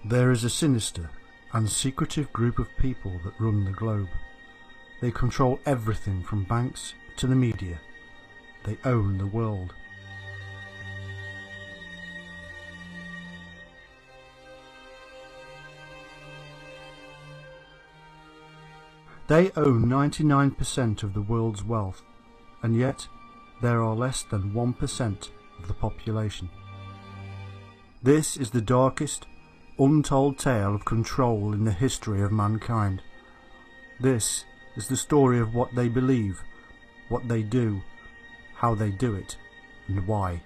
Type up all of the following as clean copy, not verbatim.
There is a sinister and secretive group of people that run the globe. They control everything from banks to the media. They own the world. They own 99% of the world's wealth, and yet there are less than 1% of the population. This is the darkest, untold tale of control in the history of mankind. This is the story of what they believe, what they do, how they do it, and why.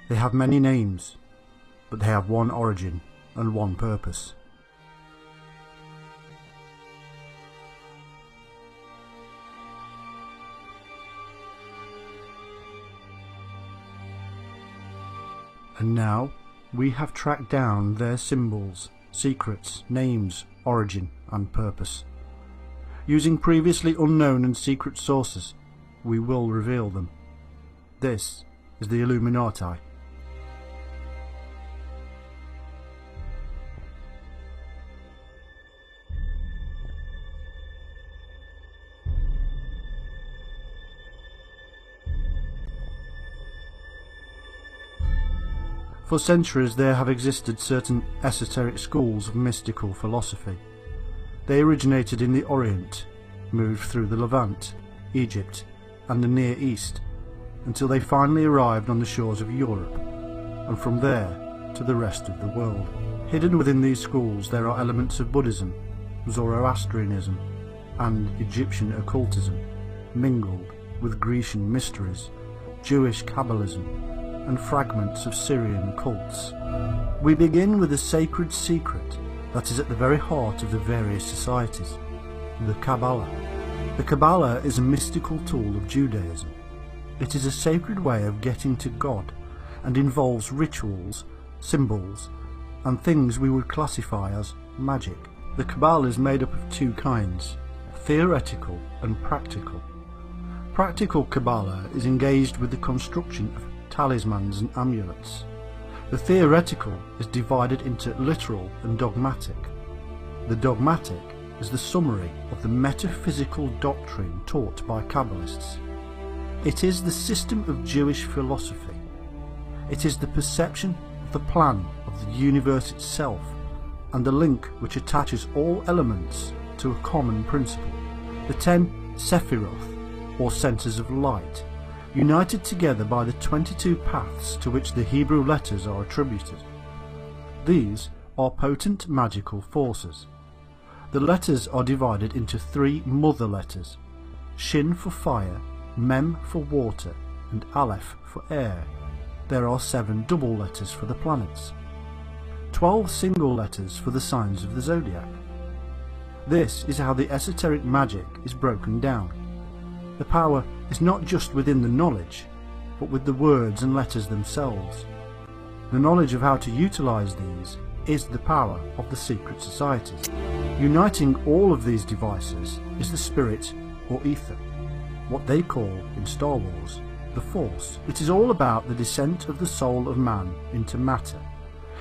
They have many names, but they have one origin and one purpose. And now we have tracked down their symbols, secrets, names, origin and purpose. Using previously unknown and secret sources, we will reveal them. This is the Illuminati. For centuries there have existed certain esoteric schools of mystical philosophy. They originated in the Orient, moved through the Levant, Egypt and the Near East, until they finally arrived on the shores of Europe, and from there to the rest of the world. Hidden within these schools there are elements of Buddhism, Zoroastrianism and Egyptian occultism, mingled with Grecian mysteries, Jewish Kabbalism and fragments of Syrian cults. We begin with a sacred secret that is at the very heart of the various societies, the Kabbalah. The Kabbalah is a mystical tool of Judaism. It is a sacred way of getting to God and involves rituals, symbols, and things we would classify as magic. The Kabbalah is made up of two kinds, theoretical and practical. Practical Kabbalah is engaged with the construction of talismans and amulets. The theoretical is divided into literal and dogmatic. The dogmatic is the summary of the metaphysical doctrine taught by Kabbalists. It is the system of Jewish philosophy. It is the perception of the plan of the universe itself and the link which attaches all elements to a common principle. The 10 Sephiroth, or centers of light, united together by the 22 paths to which the Hebrew letters are attributed. These are potent magical forces. The letters are divided into 3 mother letters, Shin for fire, Mem for water, and Aleph for air. There are 7 double letters for the planets, 12 single letters for the signs of the zodiac. This is how the esoteric magic is broken down. The power is not just within the knowledge, but with the words and letters themselves. The knowledge of how to utilize these is the power of the secret societies. Uniting all of these devices is the spirit or ether, what they call in Star Wars the Force. It is all about the descent of the soul of man into matter,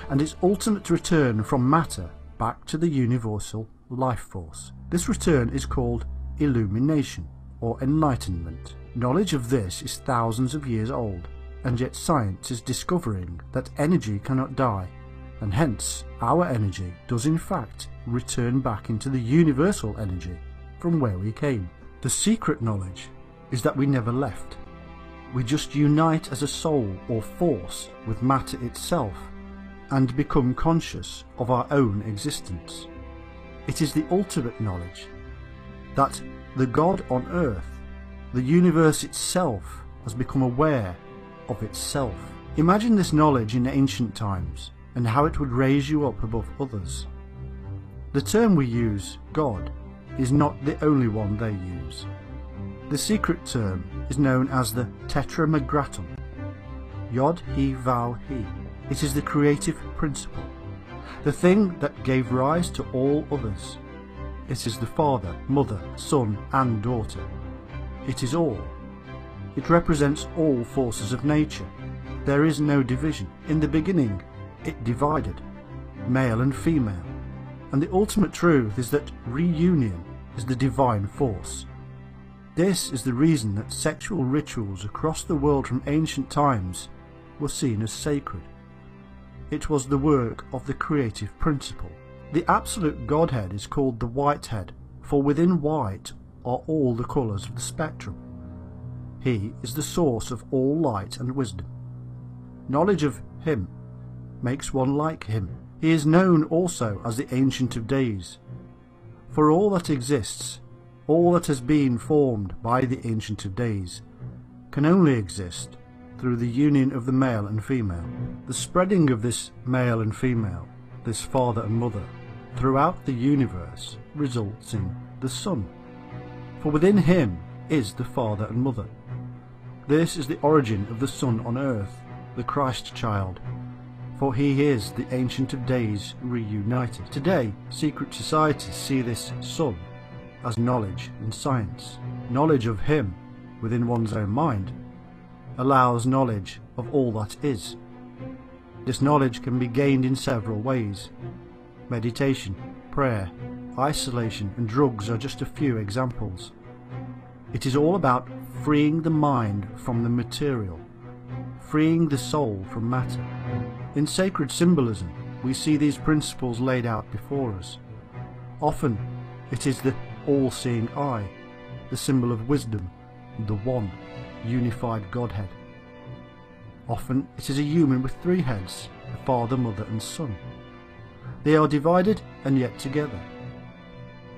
and its ultimate return from matter back to the universal life force. This return is called illumination, or enlightenment. Knowledge of this is thousands of years old, and yet science is discovering that energy cannot die, and hence our energy does in fact return back into the universal energy from where we came. The secret knowledge is that we never left. We just unite as a soul or force with matter itself and become conscious of our own existence. It is the ultimate knowledge that the God on earth, the universe itself, has become aware of itself. Imagine this knowledge in ancient times and how it would raise you up above others. The term we use, God, is not the only one they use. The secret term is known as the Tetramagraton, Yod, He, Vav, He. It is the creative principle, the thing that gave rise to all others. It is the Father, Mother, Son and Daughter. It is all. It represents all forces of nature, there is no division. In the beginning, it divided, male and female, and the ultimate truth is that reunion is the divine force. This is the reason that sexual rituals across the world from ancient times were seen as sacred. It was the work of the creative principle. The absolute Godhead is called the Whitehead, for within white are all the colours of the spectrum. He is the source of all light and wisdom. Knowledge of him makes one like him. He is known also as the Ancient of Days. For all that exists, all that has been formed by the Ancient of Days, can only exist through the union of the male and female. The spreading of this male and female, this father and mother, throughout the universe results in the Son. For within him is the father and mother. This is the origin of the Son on earth, the Christ child, for he is the Ancient of Days reunited. Today, secret societies see this Son as knowledge and science. Knowledge of him within one's own mind allows knowledge of all that is. This knowledge can be gained in several ways. Meditation, prayer, isolation and drugs are just a few examples. It is all about freeing the mind from the material, freeing the soul from matter. In sacred symbolism, we see these principles laid out before us. Often, it is the all-seeing eye, the symbol of wisdom, the one, unified Godhead. Often, it is a human with three heads, the Father, Mother and Son. They are divided and yet together.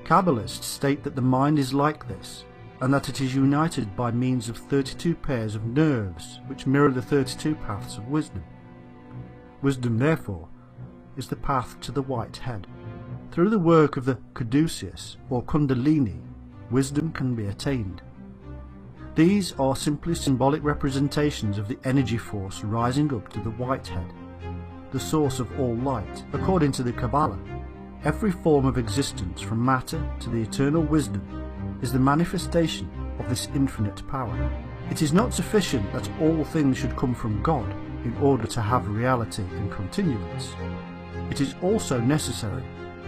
Kabbalists state that the mind is like this, and that it is united by means of 32 pairs of nerves which mirror the 32 paths of wisdom. Wisdom, therefore, is the path to the white head. Through the work of the caduceus or kundalini, wisdom can be attained. These are simply symbolic representations of the energy force rising up to the white head, the source of all light. According to the Kabbalah, every form of existence from matter to the eternal wisdom is the manifestation of this infinite power. It is not sufficient that all things should come from God in order to have reality and continuance. It is also necessary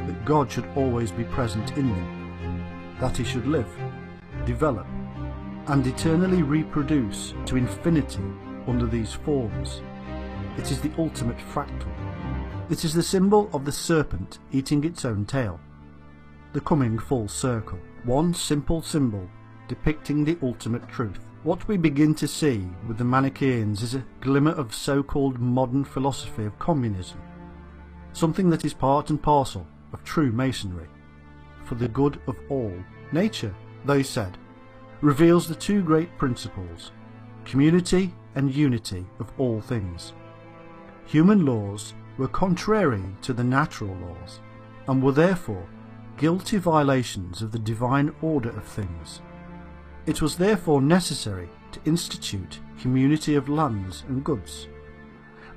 that God should always be present in them, that he should live, develop, and eternally reproduce to infinity under these forms. It is the ultimate fractal. It is the symbol of the serpent eating its own tail, the coming full circle. One simple symbol depicting the ultimate truth. What we begin to see with the Manichaeans is a glimmer of so-called modern philosophy of communism, something that is part and parcel of true masonry, for the good of all. Nature, they said, reveals the two great principles, community and unity of all things. Human laws were contrary to the natural laws, and were therefore guilty violations of the divine order of things. It was therefore necessary to institute community of lands and goods.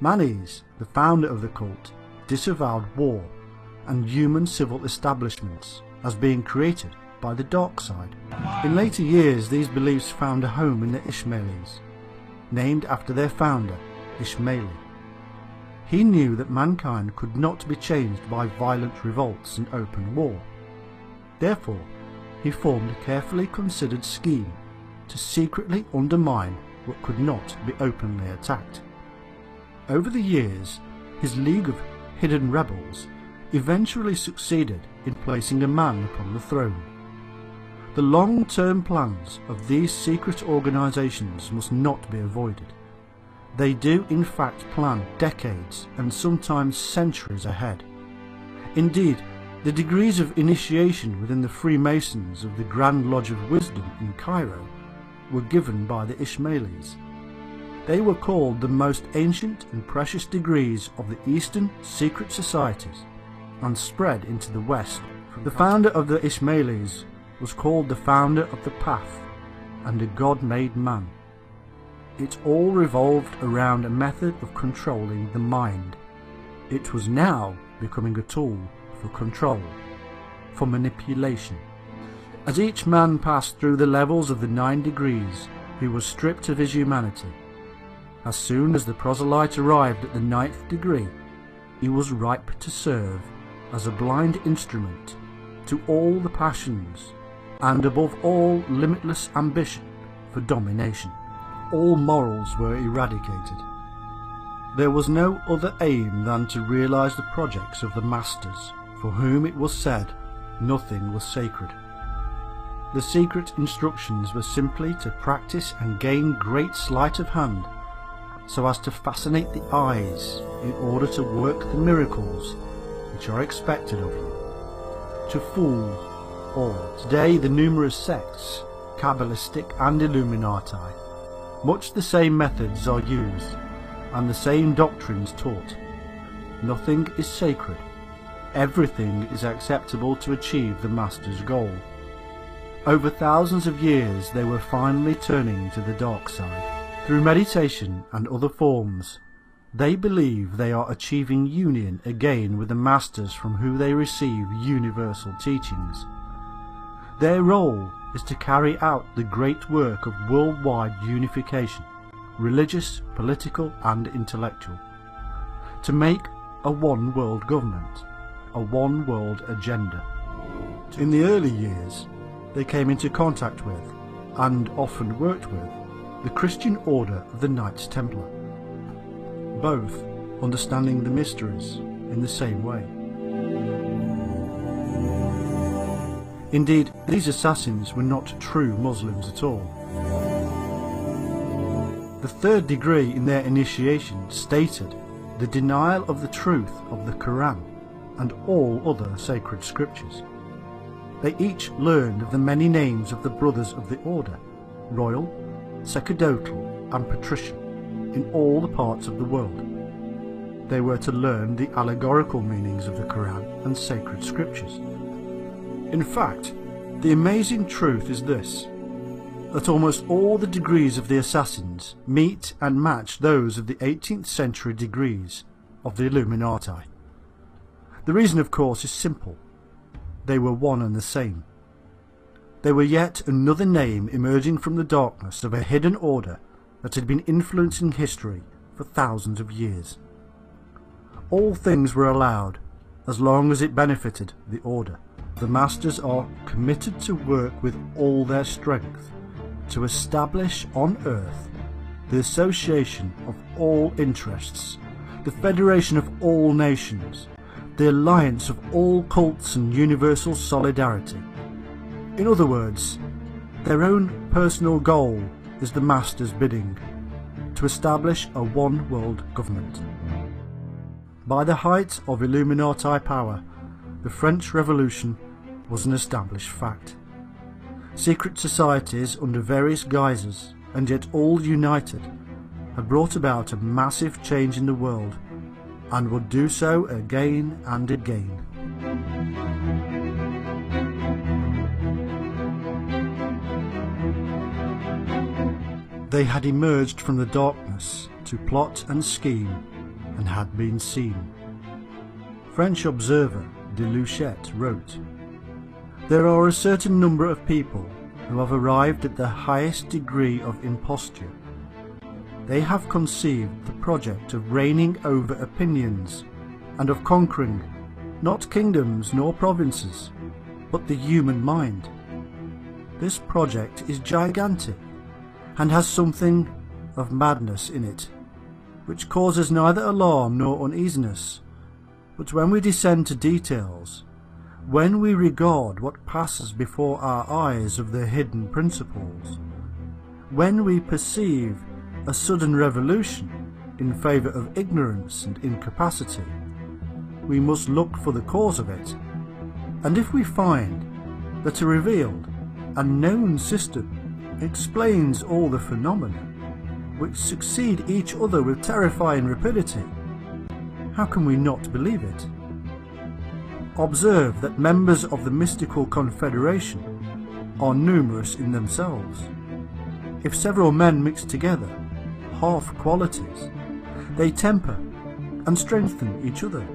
Manes, the founder of the cult, disavowed war and human civil establishments as being created by the dark side. In later years, these beliefs found a home in the Ishmaelis, named after their founder, Ishmaeli. He knew that mankind could not be changed by violent revolts and open war. Therefore, he formed a carefully considered scheme to secretly undermine what could not be openly attacked. Over the years, his league of hidden rebels eventually succeeded in placing a man upon the throne. The long-term plans of these secret organizations must not be avoided. They do in fact plan decades and sometimes centuries ahead. Indeed, the degrees of initiation within the Freemasons of the Grand Lodge of Wisdom in Cairo were given by the Ishmaelis. They were called the most ancient and precious degrees of the Eastern secret societies and spread into the West. The founder of the Ishmaelis was called the founder of the path and a God-made man. It all revolved around a method of controlling the mind. It was now becoming a tool for control, for manipulation. As each man passed through the levels of the 9 degrees, he was stripped of his humanity, As soon as the proselyte arrived at the 9th degree, he was ripe to serve as a blind instrument to all the passions and above all limitless ambition for domination. All morals were eradicated. There was no other aim than to realise the projects of the masters, for whom it was said nothing was sacred. The secret instructions were simply to practice and gain great sleight of hand, so as to fascinate the eyes in order to work the miracles which are expected of you, to fool all. Today the numerous sects, Kabbalistic and Illuminati, much the same methods are used and the same doctrines taught. Nothing is sacred. Everything is acceptable to achieve the master's goal. Over thousands of years they were finally turning to the dark side. Through meditation and other forms, they believe they are achieving union again with the masters from whom they receive universal teachings. Their role is to carry out the great work of worldwide unification, religious, political and intellectual, to make a one world government, a one world agenda. In the early years, they came into contact with, and often worked with, the Christian order of the Knights Templar, both understanding the mysteries in the same way. Indeed, these assassins were not true Muslims at all. The 3rd degree in their initiation stated the denial of the truth of the Quran and all other sacred scriptures. They each learned of the many names of the brothers of the order, royal, sacerdotal and patrician, in all the parts of the world. They were to learn the allegorical meanings of the Quran and sacred scriptures. In fact, the amazing truth is this, that almost all the degrees of the assassins meet and match those of the 18th century degrees of the Illuminati. The reason, of course, is simple. They were one and the same. They were yet another name emerging from the darkness of a hidden order that had been influencing history for thousands of years. All things were allowed, as long as it benefited the order. The masters are committed to work with all their strength to establish on earth the association of all interests, the federation of all nations, the alliance of all cults and universal solidarity. In other words, their own personal goal is the master's bidding, to establish a one world government. By the height of Illuminati power, the French Revolution was an established fact. Secret societies under various guises, and yet all united, had brought about a massive change in the world, and would do so again and again. They had emerged from the darkness to plot and scheme, and had been seen. French observer de Luchette wrote, "There are a certain number of people who have arrived at the highest degree of imposture. They have conceived the project of reigning over opinions, and of conquering, not kingdoms nor provinces, but the human mind. This project is gigantic, and has something of madness in it, which causes neither alarm nor uneasiness. But when we descend to details, when we regard what passes before our eyes of their hidden principles, when we perceive a sudden revolution in favour of ignorance and incapacity, we must look for the cause of it, and if we find that a revealed and known system explains all the phenomena, which succeed each other with terrifying rapidity, how can we not believe it? Observe that members of the mystical confederation are numerous in themselves. If several men mix together half qualities, they temper and strengthen each other.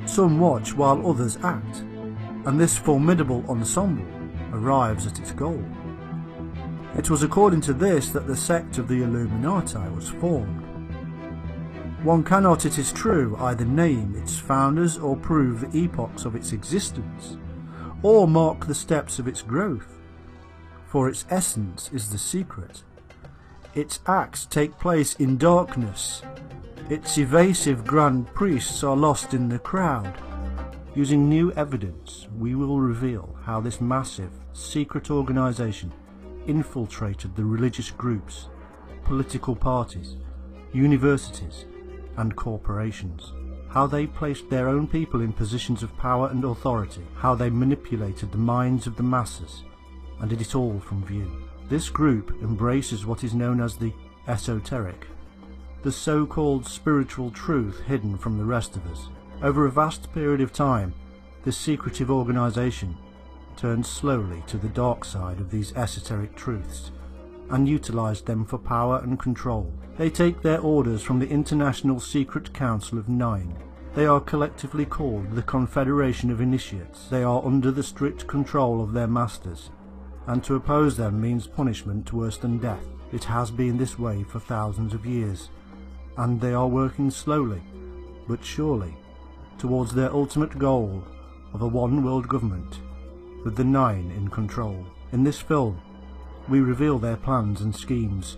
Some watch while others act, and this formidable ensemble arrives at its goal. It was according to this that the sect of the Illuminati was formed. One cannot, it is true, either name its founders or prove the epochs of its existence, or mark the steps of its growth, for its essence is the secret. Its acts take place in darkness. Its evasive grand priests are lost in the crowd. Using new evidence, we will reveal how this massive, secret organization infiltrated the religious groups, political parties, universities, and corporations. How they placed their own people in positions of power and authority. How they manipulated the minds of the masses and did it all from view. This group embraces what is known as the esoteric, the so-called spiritual truth hidden from the rest of us. Over a vast period of time, this secretive organization turned slowly to the dark side of these esoteric truths and utilized them for power and control. They take their orders from the International Secret Council of Nine. They are collectively called the Confederation of Initiates. They are under the strict control of their masters, and to oppose them means punishment worse than death. It has been this way for thousands of years, and they are working slowly, but surely, towards their ultimate goal of a one-world government, with the Nine in control. In this film, we reveal their plans and schemes.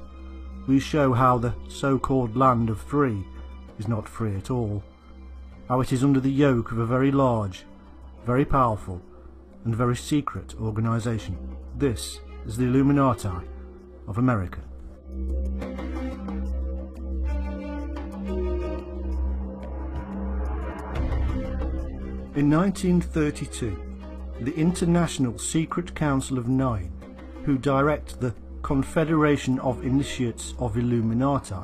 We show how the so-called land of free is not free at all, how it is under the yoke of a very large, very powerful, and very secret organization. This is the Illuminati of America. In 1932, the International Secret Council of Nine, who direct the Confederation of Initiates of Illuminati,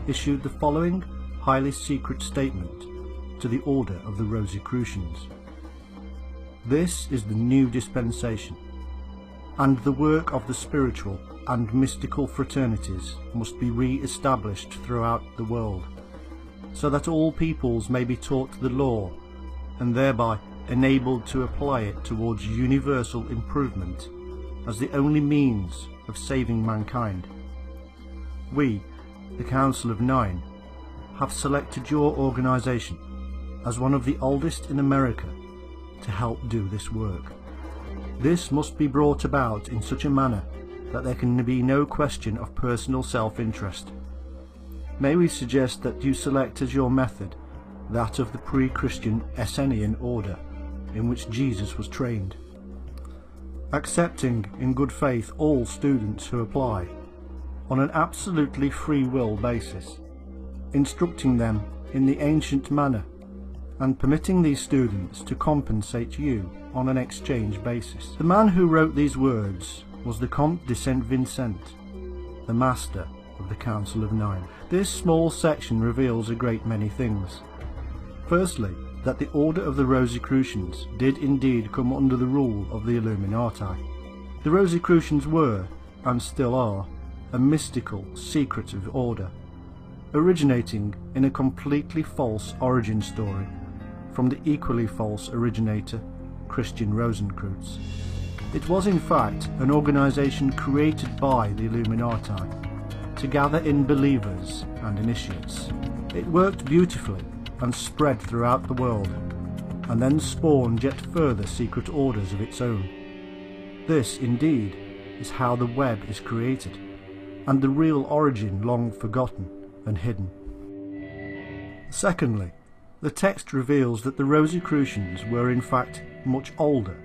issued the following highly secret statement to the Order of the Rosicrucians. This is the new dispensation, and the work of the spiritual and mystical fraternities must be re-established throughout the world, so that all peoples may be taught the law, and thereby enabled to apply it towards universal improvement as the only means of saving mankind. We, the Council of Nine, have selected your organization as one of the oldest in America to help do this work. This must be brought about in such a manner that there can be no question of personal self-interest. May we suggest that you select as your method that of the pre-Christian Essenian order in which Jesus was trained, accepting in good faith all students who apply on an absolutely free will basis, instructing them in the ancient manner and permitting these students to compensate you on an exchange basis. The man who wrote these words was the Comte de Saint Vincent, the master of the Council of Nine. This small section reveals a great many things. Firstly, that the Order of the Rosicrucians did indeed come under the rule of the Illuminati. The Rosicrucians were, and still are, a mystical, secretive order, originating in a completely false origin story from the equally false originator, Christian Rosenkreutz. It was in fact an organization created by the Illuminati to gather in believers and initiates. It worked beautifully and spread throughout the world, and then spawned yet further secret orders of its own. This, indeed, is how the web is created, and the real origin long forgotten and hidden. Secondly, the text reveals that the Rosicrucians were in fact much older,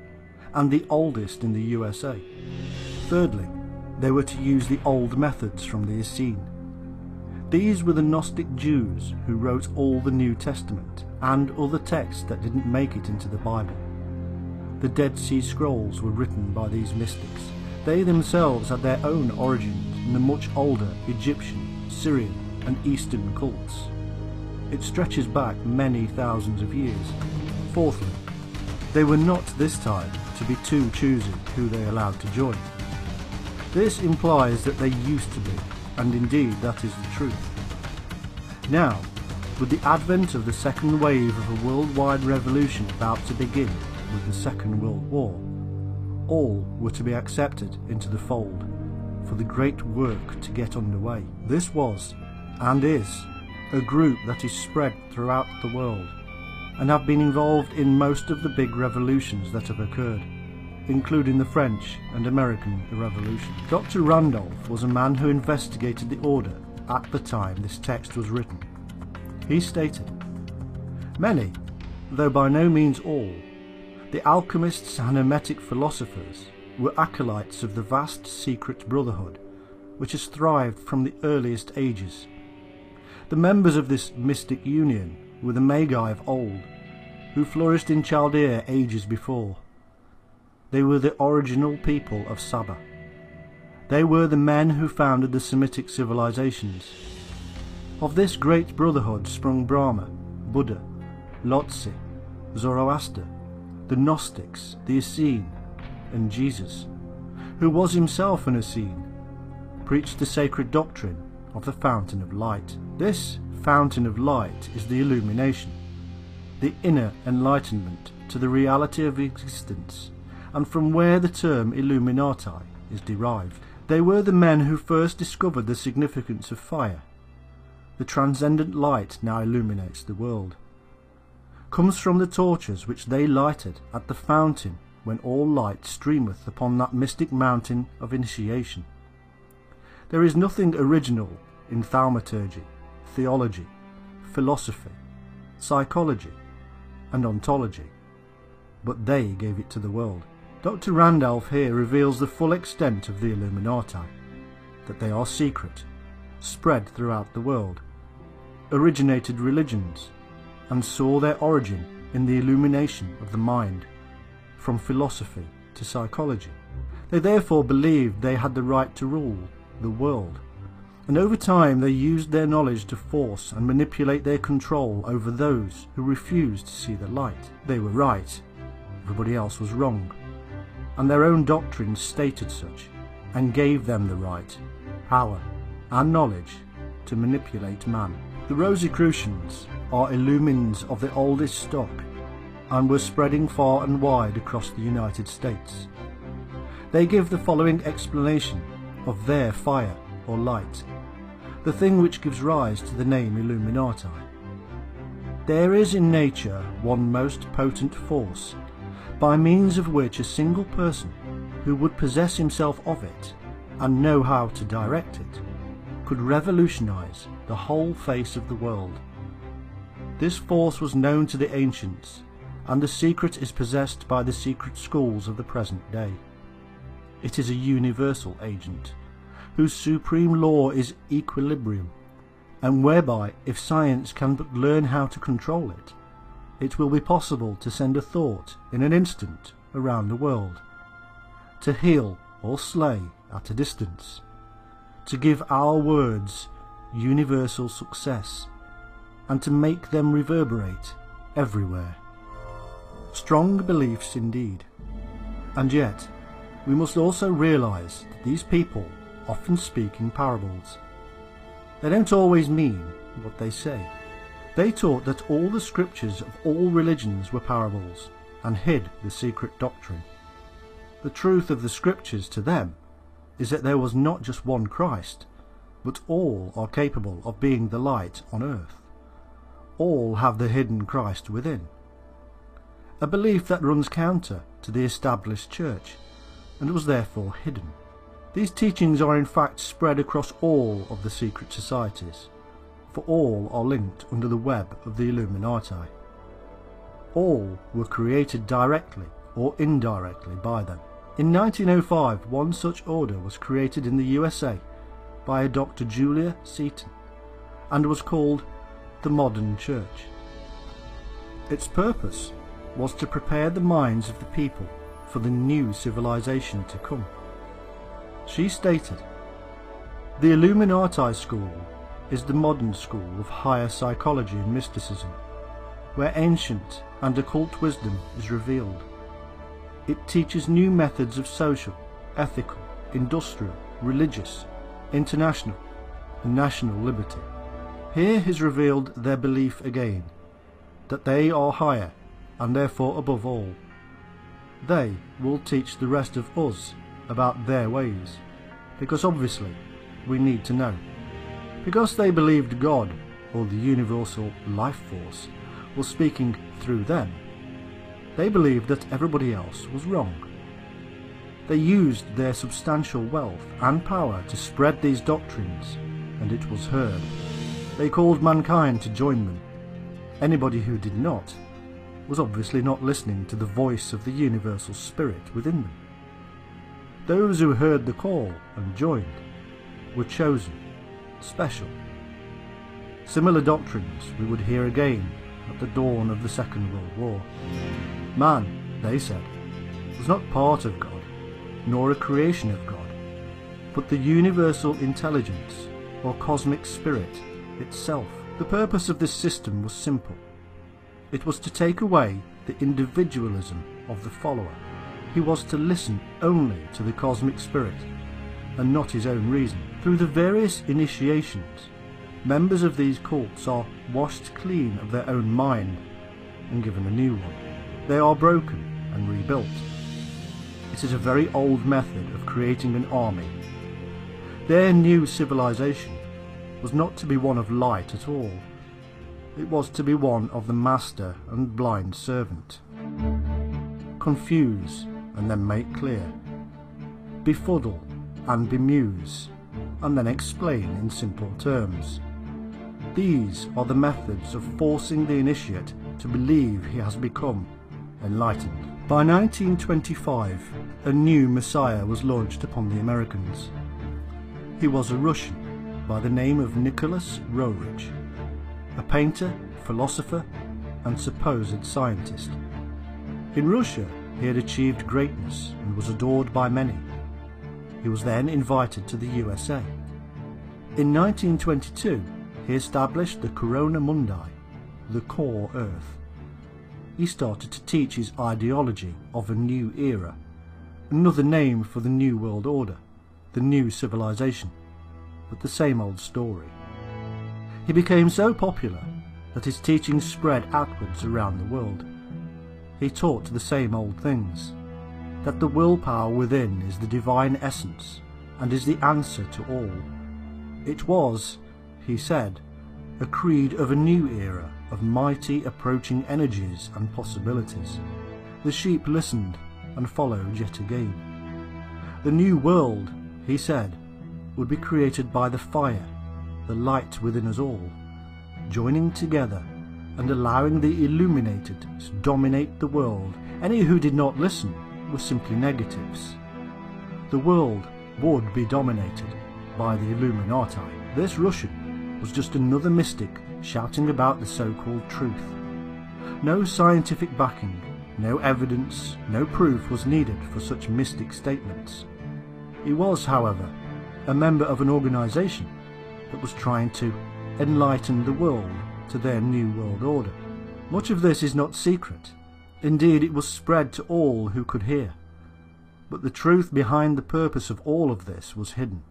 and the oldest in the USA. Thirdly, they were to use the old methods from the Essene. These were the Gnostic Jews who wrote all the New Testament and other texts that didn't make it into the Bible. The Dead Sea Scrolls were written by these mystics. They themselves had their own origins in the much older Egyptian, Syrian and Eastern cults. It stretches back many thousands of years. Fourthly, they were not this time to be too choosy who they allowed to join. This implies that they used to be, and indeed that is the truth. Now, with the advent of the second wave of a worldwide revolution about to begin with the Second World War, all were to be accepted into the fold, for the great work to get underway. This was, and is, a group that is spread throughout the world and have been involved in most of the big revolutions that have occurred, including the French and American Revolution. Dr. Randolph was a man who investigated the order at the time this text was written. He stated, "Many, though by no means all, the alchemists and hermetic philosophers were acolytes of the vast secret brotherhood which has thrived from the earliest ages. The members of this mystic union were the Magi of old, who flourished in Chaldea ages before. They were the original people of Saba. They were the men who founded the Semitic civilizations. Of this great brotherhood sprung Brahma, Buddha, Lhotse, Zoroaster, the Gnostics, the Essene, and Jesus, who was himself an Essene, preached the sacred doctrine of the fountain of light. This fountain of light is the illumination, the inner enlightenment to the reality of existence, and from where the term Illuminati is derived. They were the men who first discovered the significance of fire. The transcendent light now illuminates the world. Comes from the torches which they lighted at the fountain when all light streameth upon that mystic mountain of initiation. There is nothing original in thaumaturgy, theology, philosophy, psychology, and ontology, but they gave it to the world." Dr. Randolph here reveals the full extent of the Illuminati, that they are secret, spread throughout the world, originated religions, and saw their origin in the illumination of the mind, from philosophy to psychology. They therefore believed they had the right to rule the world, and over time they used their knowledge to force and manipulate their control over those who refused to see the light. They were right, everybody else was wrong, and their own doctrines stated such, and gave them the right, power, and knowledge to manipulate man. The Rosicrucians are illumines of the oldest stock, and were spreading far and wide across the United States. They give the following explanation of their fire or light, the thing which gives rise to the name Illuminati. There is in nature one most potent force, by means of which a single person, who would possess himself of it, and know how to direct it, could revolutionize the whole face of the world. This force was known to the ancients, and the secret is possessed by the secret schools of the present day. It is a universal agent, whose supreme law is equilibrium, and whereby, if science can but learn how to control it, it will be possible to send a thought in an instant around the world, to heal or slay at a distance, to give our words universal success, and to make them reverberate everywhere. Strong beliefs indeed. And yet, we must also realise that these people often speak in parables. They don't always mean what they say. They taught that all the scriptures of all religions were parables, and hid the secret doctrine. The truth of the scriptures to them is that there was not just one Christ, but all are capable of being the light on earth. All have the hidden Christ within. A belief that runs counter to the established church, and was therefore hidden. These teachings are in fact spread across all of the secret societies, for all are linked under the web of the Illuminati. All were created directly or indirectly by them. In 1905, one such order was created in the USA by a Dr. Julia Seton, and was called the Modern Church. Its purpose was to prepare the minds of the people for the new civilization to come. She stated, "The Illuminati school is the modern school of higher psychology and mysticism, where ancient and occult wisdom is revealed. It teaches new methods of social, ethical, industrial, religious, international, and national liberty. Here is revealed their belief again, that they are higher and therefore above all. They will teach the rest of us about their ways. because obviously we need to know. Because they believed God, or the universal life force, was speaking through them, they believed that everybody else was wrong. They used their substantial wealth and power to spread these doctrines, and it was heard. They called mankind to join them. Anybody who did not was obviously not listening to the voice of the universal spirit within them. Those who heard the call and joined were chosen, special. Similar doctrines we would hear again at the dawn of the Second World War. Man, they said, was not part of God, nor a creation of God, but the universal intelligence, or cosmic spirit, itself. The purpose of this system was simple. It was to take away the individualism of the follower. He was to listen only to the cosmic spirit, and not his own reason. Through the various initiations, members of these cults are washed clean of their own mind and given a new one. They are broken and rebuilt. It is a very old method of creating an army. Their new civilization was not to be one of light at all. It was to be one of the master and blind servant. Confuse and then make clear. Befuddle and bemuse, and then explain in simple terms. These are the methods of forcing the initiate to believe he has become enlightened. By 1925, a new messiah was launched upon the Americans. He was a Russian by the name of Nicholas Roerich, a painter, philosopher, and supposed scientist. In Russia, he had achieved greatness and was adored by many. He was then invited to the USA. In 1922, he established the Corona Mundi, the core Earth. He started to teach his ideology of a new era, another name for the New World Order, the new civilization, but the same old story. He became so popular that his teachings spread outwards around the world. He taught the same old things, that the willpower within is the divine essence and is the answer to all. It was, he said, a creed of a new era of mighty approaching energies and possibilities. The sheep listened and followed yet again. The new world, he said, would be created by the fire, the light within us all, joining together and allowing the illuminated to dominate the world. Any who did not listen were simply negatives. The world would be dominated by the Illuminati. This Russian was just another mystic shouting about the so-called truth. No scientific backing, no evidence, no proof was needed for such mystic statements. He was, however, a member of an organization that was trying to enlighten the world to their new world order. Much of this is not secret. Indeed, it was spread to all who could hear. But the truth behind the purpose of all of this was hidden.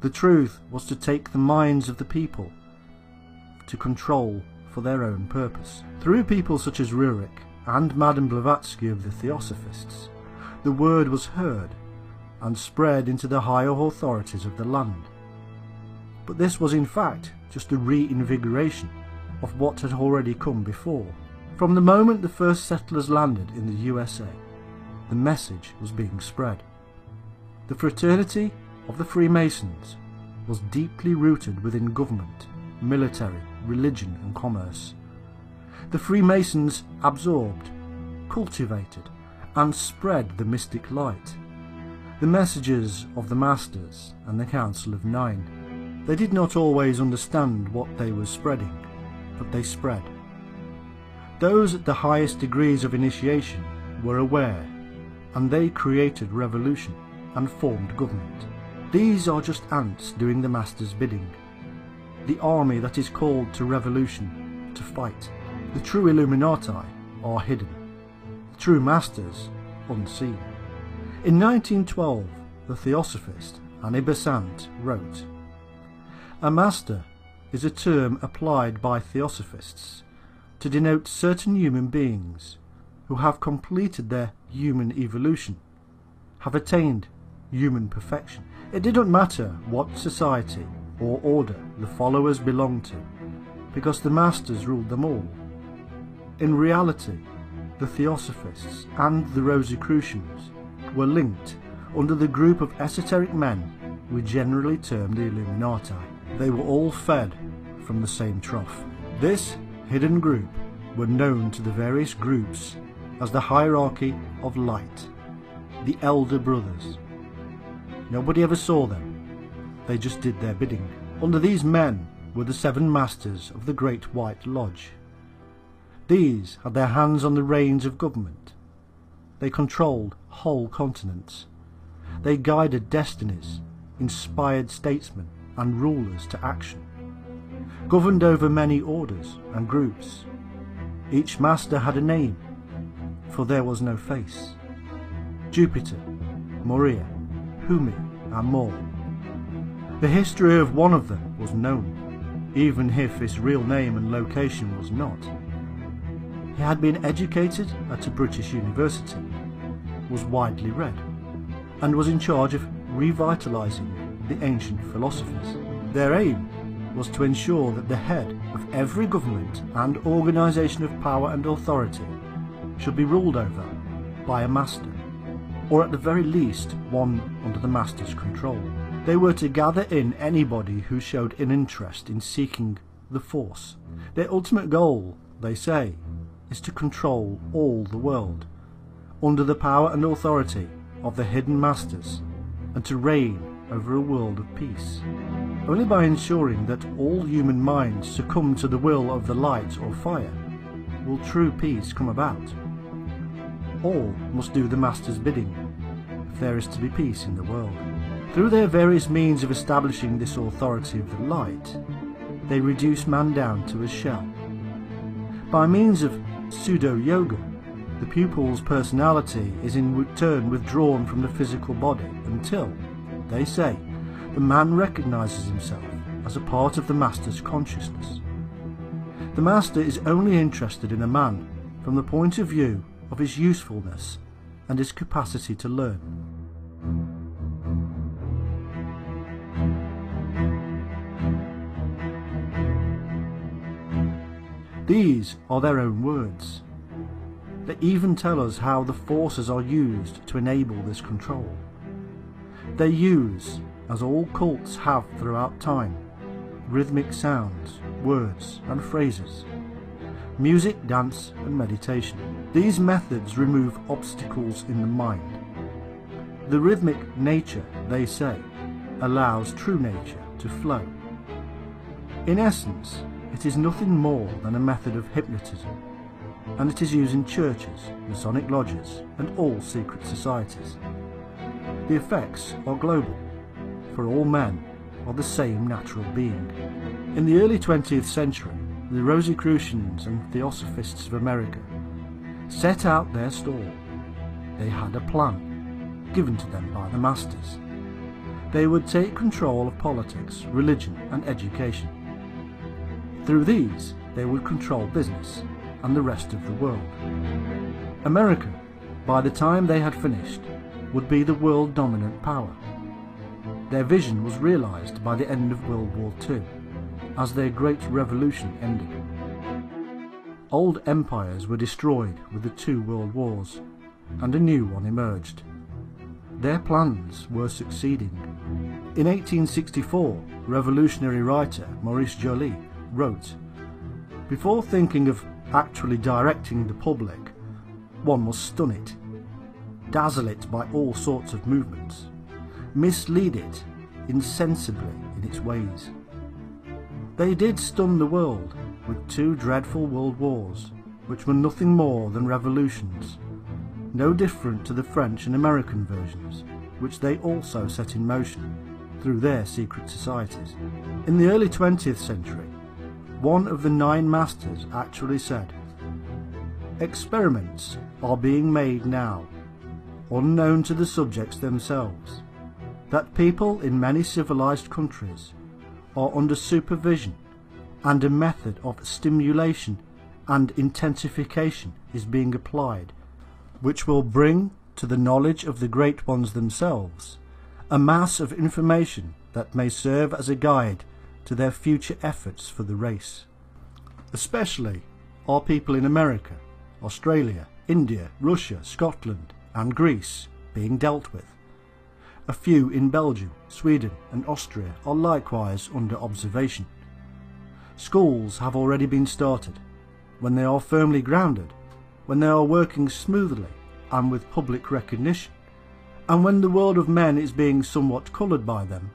The truth was to take the minds of the people to control for their own purpose. Through people such as Roerich and Madame Blavatsky of the Theosophists, the word was heard and spread into the higher authorities of the land. But this was in fact just a reinvigoration of what had already come before. From the moment the first settlers landed in the USA, the message was being spread. The fraternity of the Freemasons was deeply rooted within government, military, religion and commerce. The Freemasons absorbed, cultivated and spread the mystic light, the messages of the Masters and the Council of Nine. They did not always understand what they were spreading, but they spread. Those at the highest degrees of initiation were aware, and they created revolution and formed government. These are just ants doing the Master's bidding, the army that is called to revolution, to fight. The true Illuminati are hidden, the true Masters unseen. In 1912, the Theosophist Annie Besant wrote, "A Master is a term applied by Theosophists to denote certain human beings who have completed their human evolution, have attained human perfection. It didn't matter what society or order the followers belonged to, because the masters ruled them all. In reality, the Theosophists and the Rosicrucians were linked under the group of esoteric men we generally term the Illuminati. They were all fed from the same trough. This hidden group were known to the various groups as the hierarchy of light, the Elder Brothers. Nobody ever saw them, they just did their bidding. Under these men were the 7 masters of the Great White Lodge. These had their hands on the reins of government. They controlled whole continents. They guided destinies, inspired statesmen and rulers to action, governed over many orders and groups. Each master had a name, for there was no face. Jupiter, Maria, Humi and more. The history of one of them was known, even if his real name and location was not. He had been educated at a British university, was widely read, and was in charge of revitalising the ancient philosophies. Their aim was to ensure that the head of every government and organisation of power and authority should be ruled over by a master, or at the very least one under the master's control. They were to gather in anybody who showed an interest in seeking the force. Their ultimate goal, they say, is to control all the world under the power and authority of the hidden masters, and to reign over a world of peace. Only by ensuring that all human minds succumb to the will of the light or fire will true peace come about. All must do the master's bidding if there is to be peace in the world. Through their various means of establishing this authority of the light, they reduce man down to a shell. By means of pseudo-yoga, the pupil's personality is in turn withdrawn from the physical body until, they say, the man recognises himself as a part of the master's consciousness. The master is only interested in a man from the point of view of his usefulness and his capacity to learn. These are their own words. They even tell us how the forces are used to enable this control. They use, as all cults have throughout time, rhythmic sounds, words and phrases, music, dance and meditation. These methods remove obstacles in the mind. The rhythmic nature, they say, allows true nature to flow. In essence, it is nothing more than a method of hypnotism, and it is used in churches, Masonic lodges and all secret societies. The effects are global, for all men are the same natural being. In the early 20th century, the Rosicrucians and Theosophists of America set out their stall. They had a plan, given to them by the masters. They would take control of politics, religion and education. Through these, they would control business and the rest of the world. America, by the time they had finished, would be the world dominant power. Their vision was realised by the end of World War II, as their Great Revolution ended. Old empires were destroyed with the 2 world wars, and a new one emerged. Their plans were succeeding. In 1864, revolutionary writer Maurice Joly wrote, "Before thinking of actually directing the public, one must stun it, dazzle it by all sorts of movements, mislead it insensibly in its ways." They did stun the world with 2 dreadful world wars, which were nothing more than revolutions, no different to the French and American versions, which they also set in motion through their secret societies. In the early 20th century, one of the 9 masters actually said, "Experiments are being made now, unknown to the subjects themselves, that people in many civilized countries are under supervision, and a method of stimulation and intensification is being applied, which will bring to the knowledge of the great ones themselves a mass of information that may serve as a guide to their future efforts for the race. Especially are people in America, Australia, India, Russia, Scotland and Greece being dealt with. A few in Belgium, Sweden and Austria are likewise under observation. Schools have already been started. When they are firmly grounded, when they are working smoothly and with public recognition, and when the world of men is being somewhat coloured by them,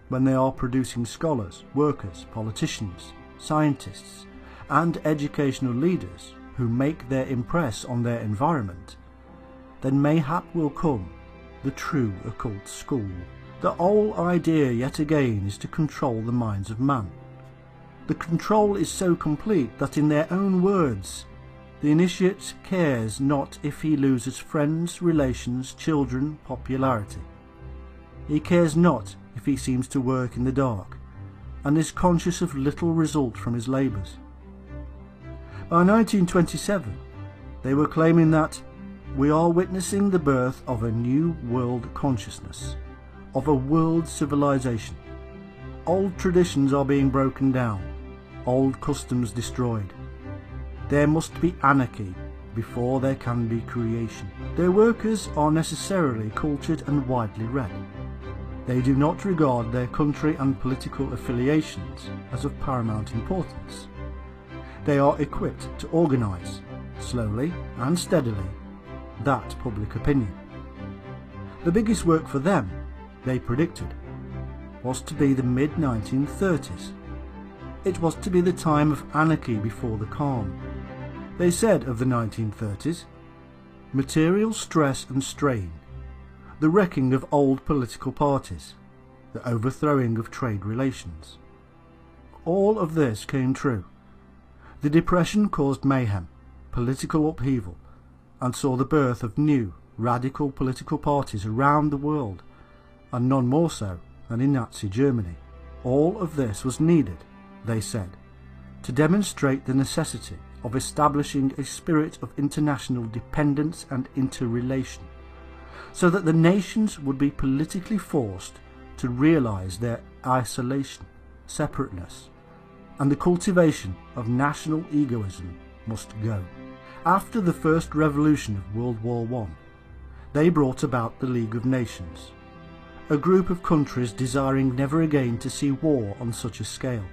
when they are producing scholars, workers, politicians, scientists and educational leaders who make their impress on their environment, then mayhap will come the true occult school. The whole idea yet again is to control the minds of man. The control is so complete that in their own words, the initiate cares not if he loses friends, relations, children, popularity. He cares not if he seems to work in the dark, and is conscious of little result from his labours. By 1927, they were claiming that we are witnessing the birth of a new world consciousness, of a world civilization. Old traditions are being broken down, old customs destroyed. There must be anarchy before there can be creation. Their workers are necessarily cultured and widely read. They do not regard their country and political affiliations as of paramount importance. They are equipped to organise, slowly and steadily, that public opinion. The biggest work for them, they predicted, was to be the mid-1930s. It was to be the time of anarchy before the calm. They said of the 1930s, material stress and strain, the wrecking of old political parties, the overthrowing of trade relations. All of this came true. The Depression caused mayhem, political upheaval, and saw the birth of new, radical political parties around the world, and none more so than in Nazi Germany. All of this was needed, they said, to demonstrate the necessity of establishing a spirit of international dependence and interrelation, so that the nations would be politically forced to realise their isolation, separateness, and the cultivation of national egoism must go. After the first revolution of World War I, they brought about the League of Nations, a group of countries desiring never again to see war on such a scale.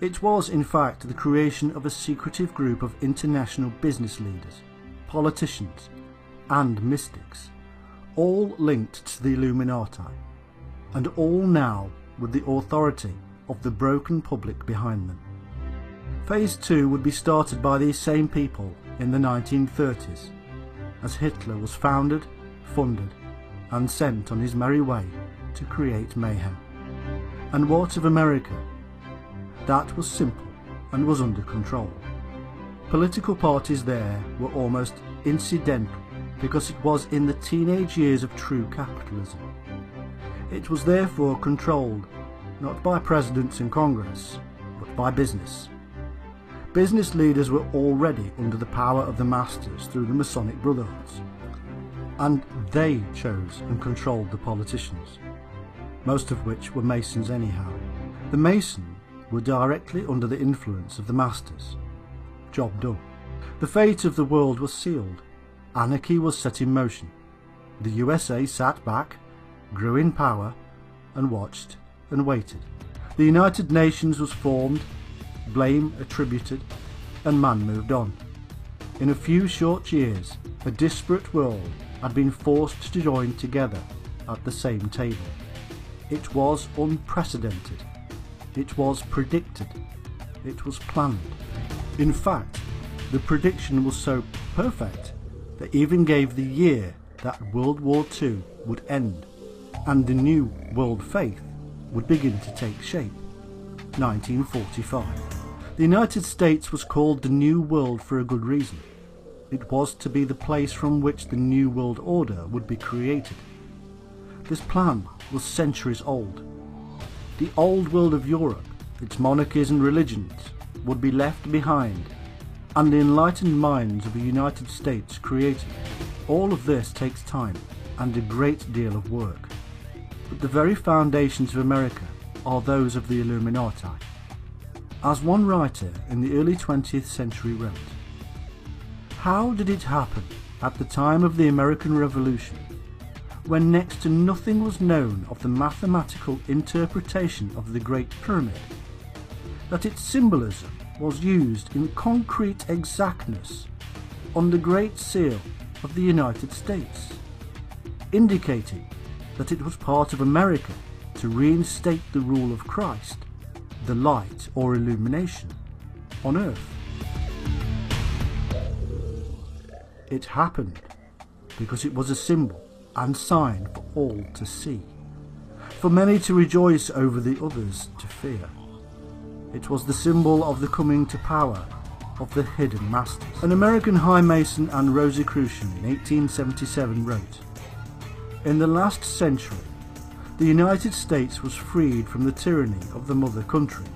It was, in fact, the creation of a secretive group of international business leaders, politicians, and mystics, all linked to the Illuminati, and all now with the authority of the broken public behind them. Phase 2 would be started by these same people in the 1930s, as Hitler was founded, funded, and sent on his merry way to create mayhem. And what of America? That was simple and was under control. Political parties there were almost incidental because it was in the teenage years of true capitalism. It was therefore controlled not by presidents and Congress, but by business. Business leaders were already under the power of the masters through the Masonic brotherhoods, and they chose and controlled the politicians, most of which were Masons anyhow. The Masons were directly under the influence of the masters. Job done. The fate of the world was sealed. Anarchy was set in motion. The USA sat back, grew in power, and watched and waited. The United Nations was formed, blame attributed, and man moved on. In a few short years, a disparate world had been forced to join together at the same table. It was unprecedented. It was predicted. It was planned. In fact, the prediction was so perfect that even gave the year that World War II would end and the new world faith would begin to take shape. 1945. The United States was called the New World for a good reason. It was to be the place from which the New World Order would be created. This plan was centuries old. The old world of Europe, its monarchies and religions, would be left behind, and the enlightened minds of the United States created. All of this takes time and a great deal of work. but the very foundations of America are those of the Illuminati. As one writer in the early 20th century wrote, "How did it happen at the time of the American Revolution, when next to nothing was known of the mathematical interpretation of the Great Pyramid, that its symbolism was used in concrete exactness on the Great Seal of the United States, indicating that it was part of America to reinstate the rule of Christ, the light or illumination, on earth. It happened because it was a symbol and sign for all to see, for many to rejoice over, the others to fear. It was the symbol of the coming to power of the hidden masters." An American High Mason and Rosicrucian in 1877 wrote, "In the last century, the United States was freed from the tyranny of the mother country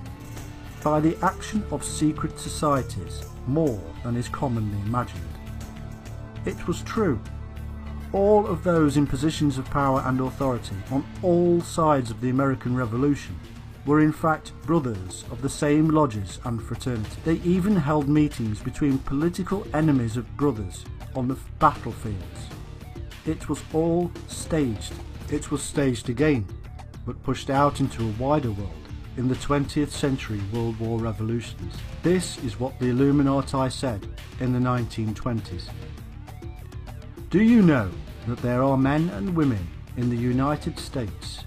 by the action of secret societies more than is commonly imagined." It was true. All of those in positions of power and authority on all sides of the American Revolution were in fact brothers of the same lodges and fraternity. They even held meetings between political enemies of brothers on the battlefields. It was all staged. It was staged again, but pushed out into a wider world in the 20th century World War revolutions. This is what the Illuminati said in the 1920s. "Do you know that there are men and women in the United States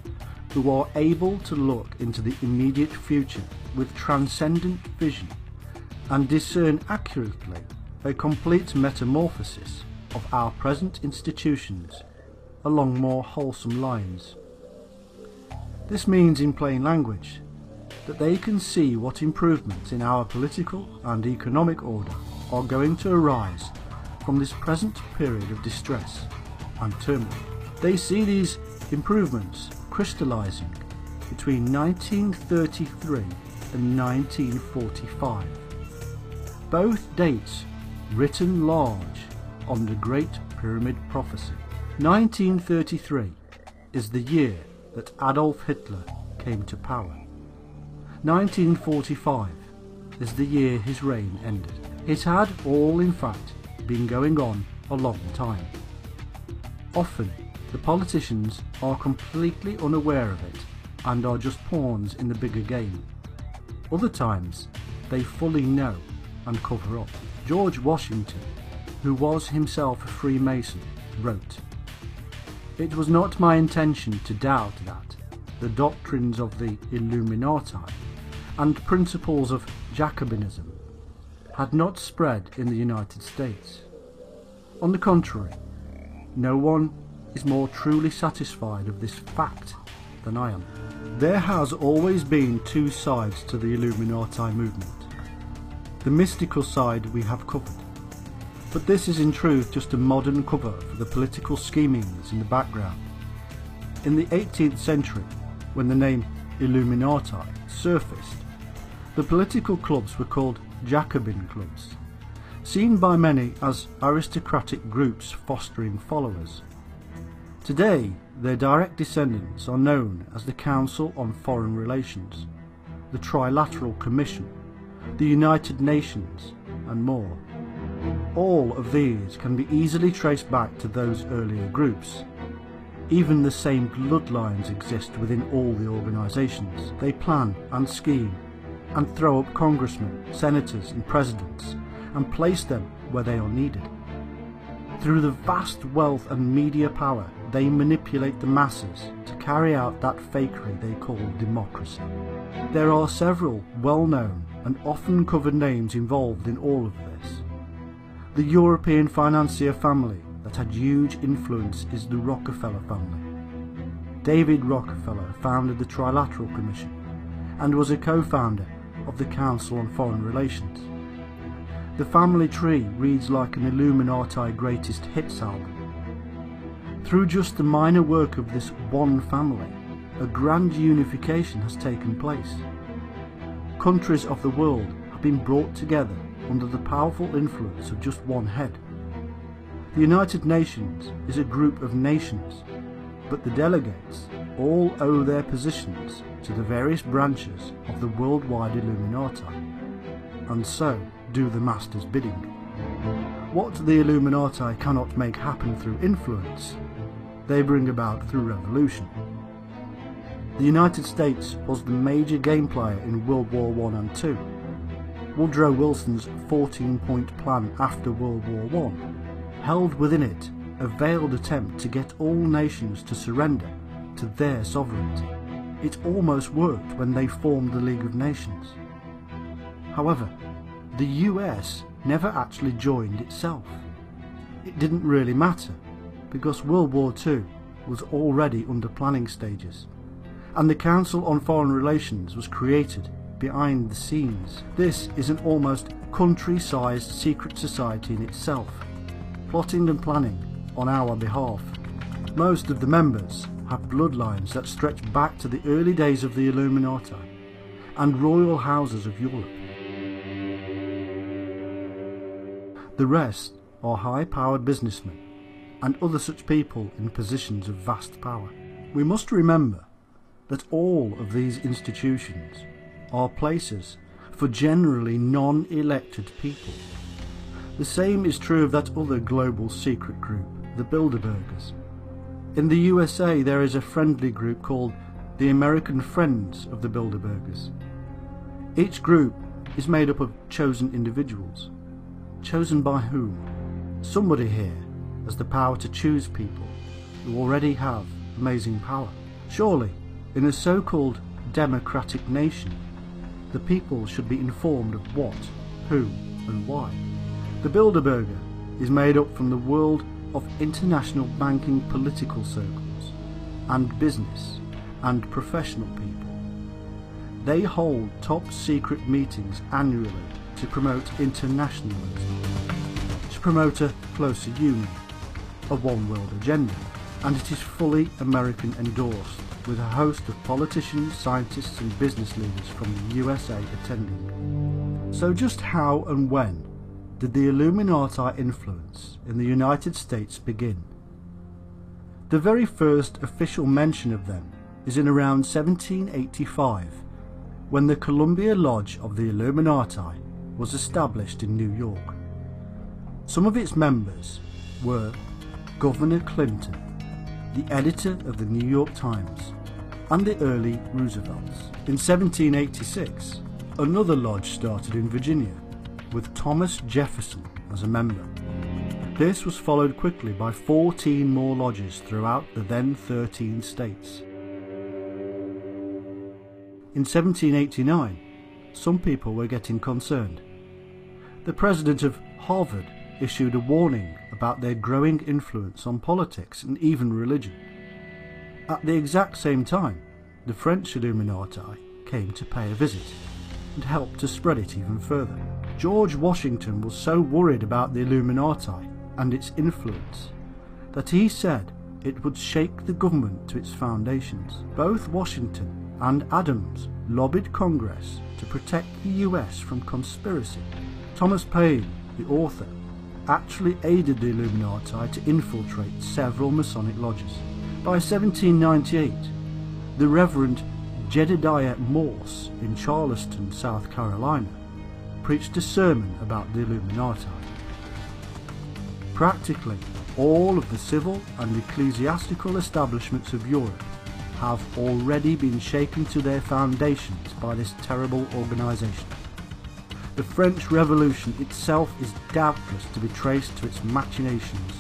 who are able to look into the immediate future with transcendent vision and discern accurately a complete metamorphosis of our present institutions along more wholesome lines? This means, in plain language, that they can see what improvements in our political and economic order are going to arise from this present period of distress and turmoil. They see these improvements crystallizing between 1933 and 1945, both dates written large on the Great Pyramid Prophecy. 1933 is the year that Adolf Hitler came to power. 1945 is the year his reign ended. It had all, in fact, been going on a long time. Often, the politicians are completely unaware of it and are just pawns in the bigger game. Other times, they fully know and cover up. George Washington, who was himself a Freemason, wrote, "It was not my intention to doubt that the doctrines of the Illuminati and principles of Jacobinism had not spread in the United States. On the contrary, no one is more truly satisfied of this fact than I am." There has always been two sides to the Illuminati movement. The mystical side we have covered, but this is in truth just a modern cover for the political schemings in the background. In the 18th century, when the name Illuminati surfaced, the political clubs were called Jacobin clubs, seen by many as aristocratic groups fostering followers. Today, their direct descendants are known as the Council on Foreign Relations, the Trilateral Commission, the United Nations, and more. All of these can be easily traced back to those earlier groups. Even the same bloodlines exist within all the organisations. They plan and scheme and throw up congressmen, senators and presidents and place them where they are needed. Through the vast wealth and media power, they manipulate the masses to carry out that fakery they call democracy. There are several well-known and often covered names involved in all of this. The European financier family that had huge influence is the Rockefeller family. David Rockefeller founded the Trilateral Commission and was a co-founder of the Council on Foreign Relations. The family tree reads like an Illuminati greatest hits album. Through just the minor work of this one family, a grand unification has taken place. Countries of the world have been brought together under the powerful influence of just one head. The United Nations is a group of nations, but the delegates all owe their positions to the various branches of the worldwide Illuminati, and so do the Master's bidding. What the Illuminati cannot make happen through influence, they bring about through revolution. The United States was the major game player in World War I and II. Woodrow Wilson's 14-point plan after World War I held within it a veiled attempt to get all nations to surrender to their sovereignty. It almost worked when they formed the League of Nations. However, the US never actually joined itself. It didn't really matter, because World War II was already under planning stages, and the Council on Foreign Relations was created behind the scenes. This is an almost country-sized secret society in itself, plotting and planning on our behalf. Most of the members have bloodlines that stretch back to the early days of the Illuminati and royal houses of Europe. The rest are high-powered businessmen and other such people in positions of vast power. We must remember that all of these institutions are places for generally non-elected people. The same is true of that other global secret group, the Bilderbergers. In the USA there is a friendly group called the American Friends of the Bilderbergers. Each group is made up of chosen individuals. Chosen by whom? Somebody here has the power to choose people who already have amazing power. Surely, in a so-called democratic nation, the people should be informed of what, who, and why. The Bilderberger is made up from the world of international banking political circles, and business and professional people. They hold top secret meetings annually to promote internationalism, to promote a closer union, a one world agenda, and it is fully American endorsed, with a host of politicians, scientists and business leaders from the USA attending. So just how and when did the Illuminati influence in the United States begin? The very first official mention of them is in around 1785, when the Columbia Lodge of the Illuminati was established in New York. Some of its members were Governor Clinton, the editor of the New York Times, and the early Roosevelts. In 1786, another lodge started in Virginia, with Thomas Jefferson as a member. This was followed quickly by 14 more lodges throughout the then 13 states. In 1789, some people were getting concerned. The president of Harvard issued a warning about their growing influence on politics and even religion. At the exact same time, the French Illuminati came to pay a visit and helped to spread it even further. George Washington was so worried about the Illuminati and its influence that he said it would shake the government to its foundations. Both Washington and Adams lobbied Congress to protect the US from conspiracy. Thomas Paine, the author, actually aided the Illuminati to infiltrate several Masonic lodges. By 1798, the Reverend Jedediah Morse in Charleston, South Carolina, preached a sermon about the Illuminati. Practically all of the civil and ecclesiastical establishments of Europe have already been shaken to their foundations by this terrible organisation. The French Revolution itself is doubtless to be traced to its machinations.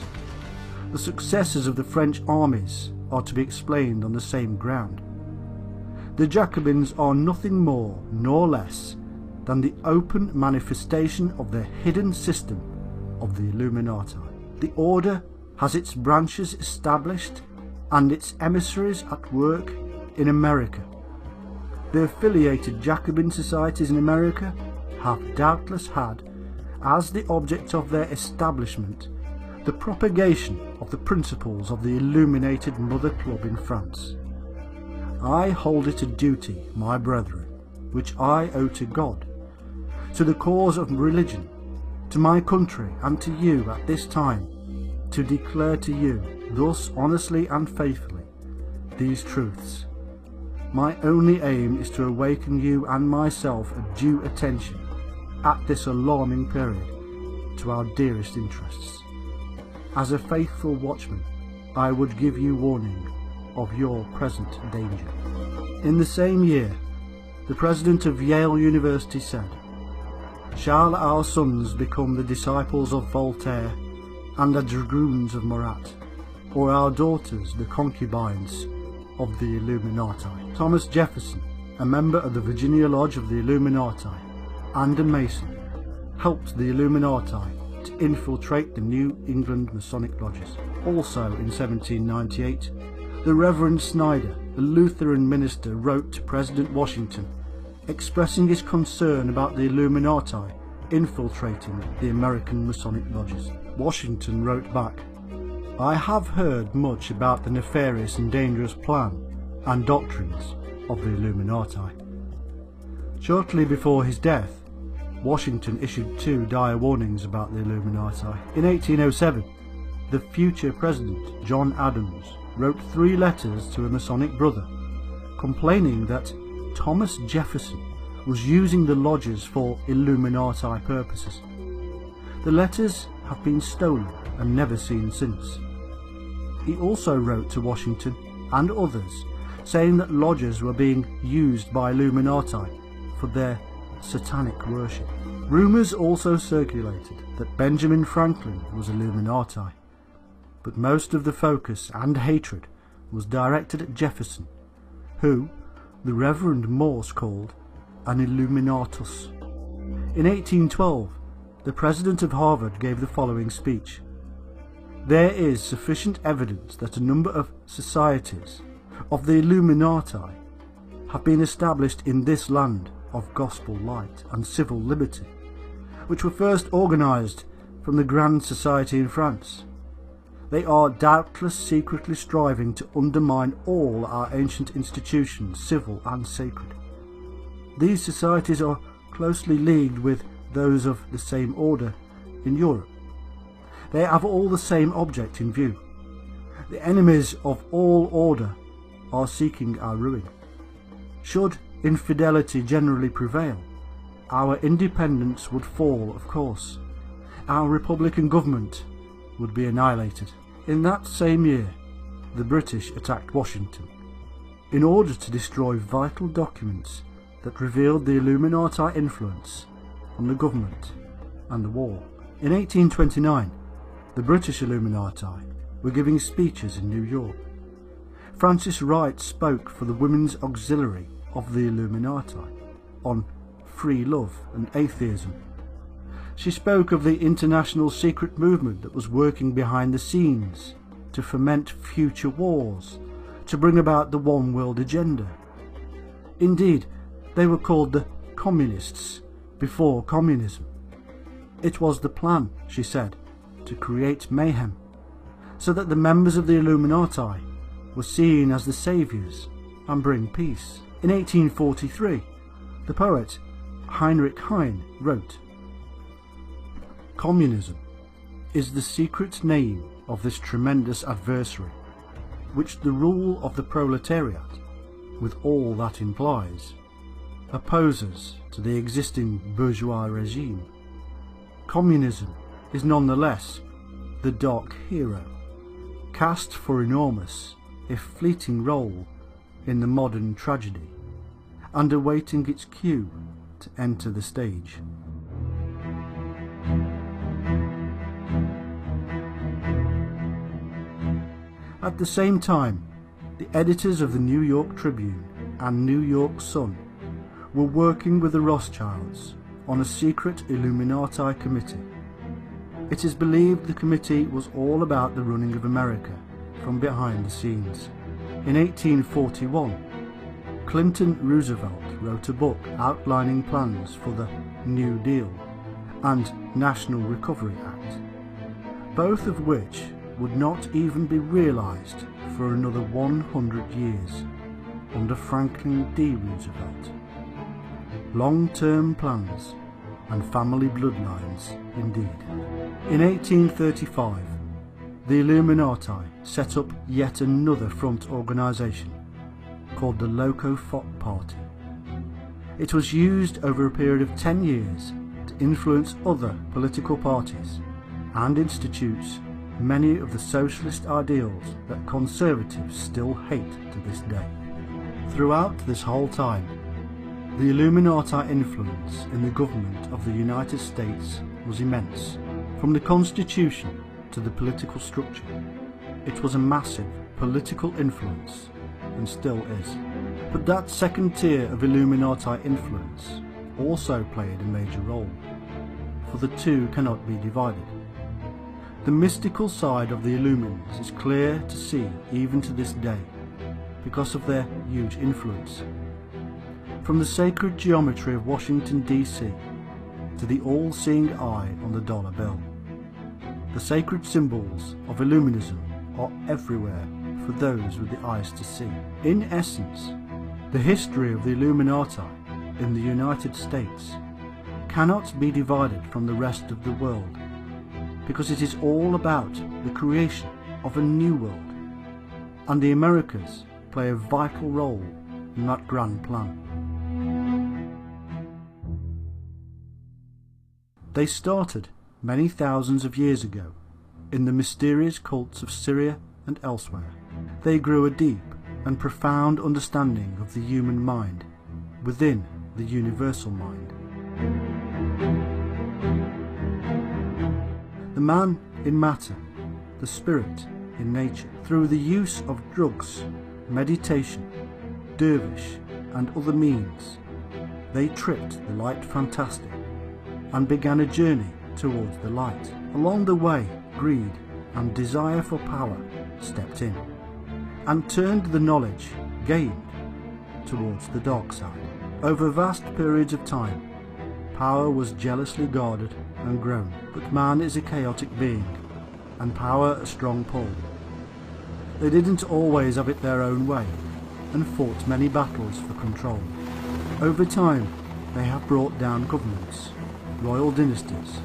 The successes of the French armies are to be explained on the same ground. The Jacobins are nothing more nor less than the open manifestation of the hidden system of the Illuminati. The order has its branches established and its emissaries at work in America. The affiliated Jacobin societies in America have doubtless had as the object of their establishment the propagation of the principles of the illuminated Mother Club in France. I hold it a duty, my brethren, which I owe to God, to the cause of religion, to my country and to you at this time, to declare to you, thus honestly and faithfully, these truths. My only aim is to awaken you and myself a due attention, at this alarming period, to our dearest interests. As a faithful watchman, I would give you warning of your present danger." In the same year, the president of Yale University said, "Shall our sons become the disciples of Voltaire and the dragoons of Marat, or our daughters the concubines of the Illuminati?" Thomas Jefferson, a member of the Virginia Lodge of the Illuminati and a Mason, helped the Illuminati to infiltrate the New England Masonic lodges. Also in 1798, the Reverend Snyder, a Lutheran minister, wrote to President Washington expressing his concern about the Illuminati infiltrating the American Masonic lodges. Washington wrote back, "I have heard much about the nefarious and dangerous plan and doctrines of the Illuminati." Shortly before his death, Washington issued 2 dire warnings about the Illuminati. In 1807, the future president, John Adams, wrote 3 letters to a Masonic brother, complaining that Thomas Jefferson was using the lodges for Illuminati purposes. The letters have been stolen and never seen since. He also wrote to Washington and others saying that lodges were being used by Illuminati for their satanic worship. Rumours also circulated that Benjamin Franklin was Illuminati, but most of the focus and hatred was directed at Jefferson, who the Reverend Morse called an Illuminatus. In 1812, the president of Harvard gave the following speech: "There is sufficient evidence that a number of societies of the Illuminati have been established in this land of gospel light and civil liberty, which were first organized from the Grand Society in France. They are doubtless secretly striving to undermine all our ancient institutions, civil and sacred. These societies are closely leagued with those of the same order in Europe. They have all the same object in view. The enemies of all order are seeking our ruin. Should infidelity generally prevail, our independence would fall, of course. Our republican government would be annihilated." In that same year, the British attacked Washington in order to destroy vital documents that revealed the Illuminati influence on the government and the war. In 1829, the British Illuminati were giving speeches in New York. Frances Wright spoke for the Women's Auxiliary of the Illuminati on free love and atheism. She spoke of the international secret movement that was working behind the scenes to foment future wars, to bring about the one world agenda. Indeed, they were called the Communists before communism. It was the plan, she said, to create mayhem, so that the members of the Illuminati were seen as the saviours and bring peace. In 1843, the poet Heinrich Heine wrote, "Communism is the secret name of this tremendous adversary, which the rule of the proletariat, with all that implies, opposes to the existing bourgeois regime. Communism is nonetheless the dark hero, cast for enormous, if fleeting role in the modern tragedy, and awaiting its cue to enter the stage." At the same time, the editors of the New York Tribune and New York Sun were working with the Rothschilds on a secret Illuminati committee. It is believed the committee was all about the running of America from behind the scenes. In 1841, Clinton Roosevelt wrote a book outlining plans for the New Deal and National Recovery Act, both of which would not even be realised for another 100 years under Franklin D. Roosevelt. Long-term plans and family bloodlines indeed. In 1835, the Illuminati set up yet another front organisation called the Loco Foc Party. It was used over a period of 10 years to influence other political parties and institutes many of the socialist ideals that conservatives still hate to this day. Throughout this whole time, the Illuminati influence in the government of the United States was immense. From the Constitution to the political structure, it was a massive political influence and still is. But that second tier of Illuminati influence also played a major role, for the two cannot be divided. The mystical side of the Illumins is clear to see even to this day because of their huge influence. From the sacred geometry of Washington DC to the all-seeing eye on the dollar bill, the sacred symbols of Illuminism are everywhere for those with the eyes to see. In essence, the history of the Illuminati in the United States cannot be divided from the rest of the world, because it is all about the creation of a new world, and the Americas play a vital role in that grand plan. They started many thousands of years ago in the mysterious cults of Syria and elsewhere. They grew a deep and profound understanding of the human mind within the universal mind. The man in matter, the spirit in nature. Through the use of drugs, meditation, dervish and other means, they tricked the light fantastic and began a journey towards the light. Along the way, greed and desire for power stepped in and turned the knowledge gained towards the dark side. Over vast periods of time, power was jealously guarded and grown, but man is a chaotic being, and power a strong pull. They didn't always have it their own way, and fought many battles for control. Over time, they have brought down governments, royal dynasties,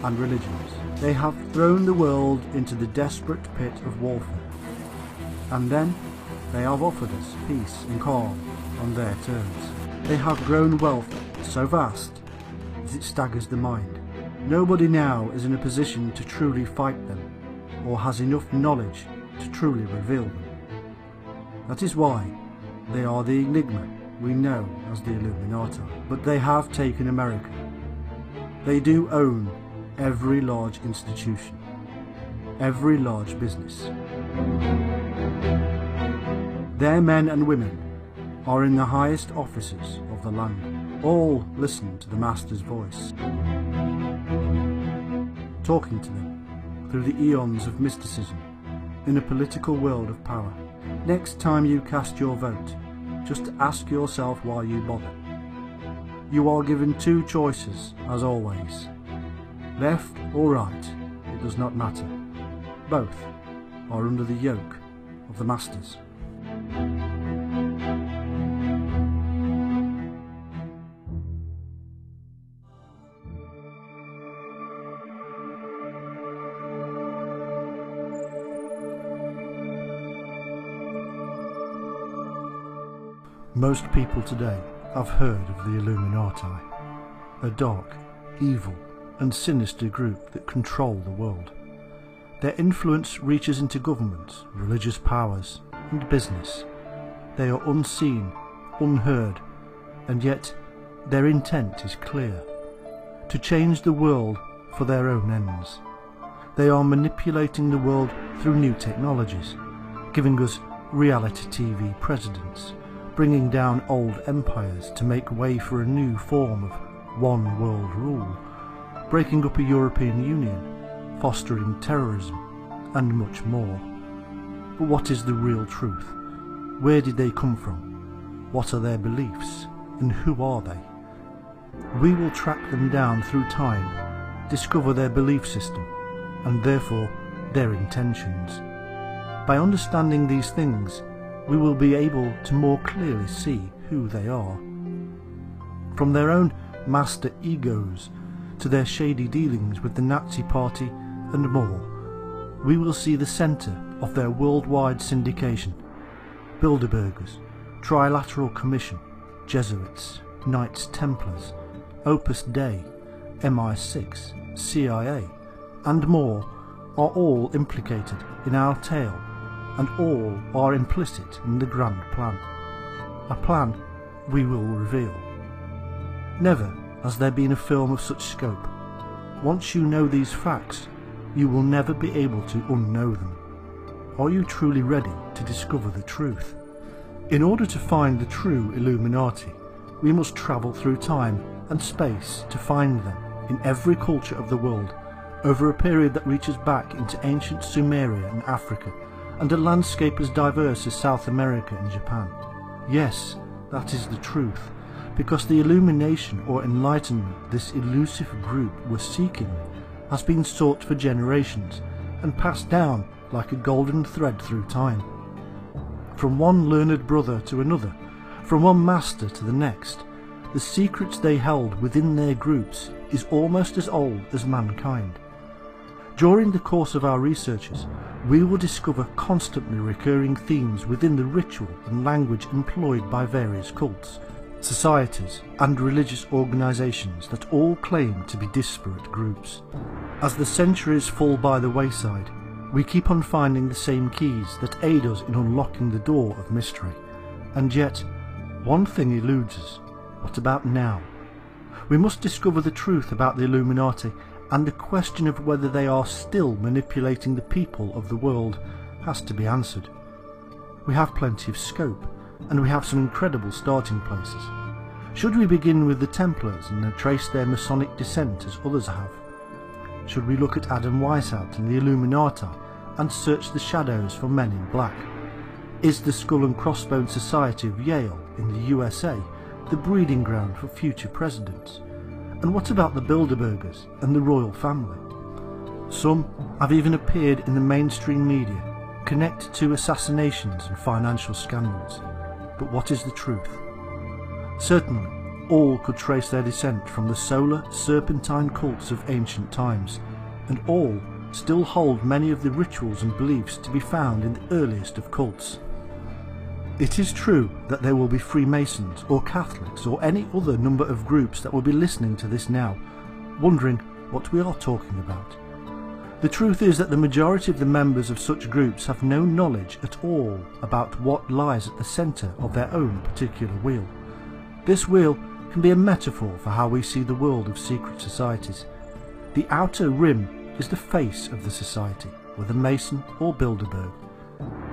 and religions. They have thrown the world into the desperate pit of warfare, and then they have offered us peace and calm on their terms. They have grown wealth so vast that it staggers the mind. Nobody now is in a position to truly fight them, or has enough knowledge to truly reveal them. That is why they are the enigma we know as the Illuminati. But they have taken America. They do own every large institution, every large business. Their men and women are in the highest offices of the land. All listen to the Master's voice, talking to them through the eons of mysticism in a political world of power. Next time you cast your vote, just ask yourself why you bother. You are given two choices, as always. Left or right, it does not matter. Both are under the yoke of the Masters. Most people today have heard of the Illuminati, a dark, evil and sinister group that control the world. Their influence reaches into governments, religious powers and business. They are unseen, unheard, and yet their intent is clear: to change the world for their own ends. They are manipulating the world through new technologies, giving us reality TV presidents, bringing down old empires to make way for a new form of one world rule, breaking up a European Union, fostering terrorism, and much more. But what is the real truth? Where did they come from? What are their beliefs? And who are they? We will track them down through time, discover their belief system, and therefore their intentions. By understanding these things, we will be able to more clearly see who they are. From their own master egos to their shady dealings with the Nazi Party and more, we will see the centre of their worldwide syndication: Bilderbergers, Trilateral Commission, Jesuits, Knights Templars, Opus Dei, MI6, CIA, and more are all implicated in our tale, and all are implicit in the grand plan. A plan we will reveal. Never has there been a film of such scope. Once you know these facts, you will never be able to unknow them. Are you truly ready to discover the truth? In order to find the true Illuminati, we must travel through time and space to find them in every culture of the world, over a period that reaches back into ancient Sumeria and Africa, and a landscape as diverse as South America and Japan. Yes, that is the truth, because the illumination or enlightenment this elusive group was seeking has been sought for generations and passed down like a golden thread through time. From one learned brother to another, from one master to the next, the secrets they held within their groups is almost as old as mankind. During the course of our researches, we will discover constantly recurring themes within the ritual and language employed by various cults, societies and religious organisations that all claim to be disparate groups. As the centuries fall by the wayside, we keep on finding the same keys that aid us in unlocking the door of mystery. And yet, one thing eludes us. What about now? We must discover the truth about the Illuminati, and the question of whether they are still manipulating the people of the world has to be answered. We have plenty of scope, and we have some incredible starting places. Should we begin with the Templars and then trace their Masonic descent as others have? Should we look at Adam Weishaupt and the Illuminati and search the shadows for men in black? Is the Skull and Crossbones Society of Yale in the USA the breeding ground for future presidents? And what about the Bilderbergers and the royal family? Some have even appeared in the mainstream media, connected to assassinations and financial scandals. But what is the truth? Certainly, all could trace their descent from the solar serpentine cults of ancient times, and all still hold many of the rituals and beliefs to be found in the earliest of cults. It is true that there will be Freemasons or Catholics or any other number of groups that will be listening to this now, wondering what we are talking about. The truth is that the majority of the members of such groups have no knowledge at all about what lies at the centre of their own particular wheel. This wheel can be a metaphor for how we see the world of secret societies. The outer rim is the face of the society, whether Mason or Bilderberg.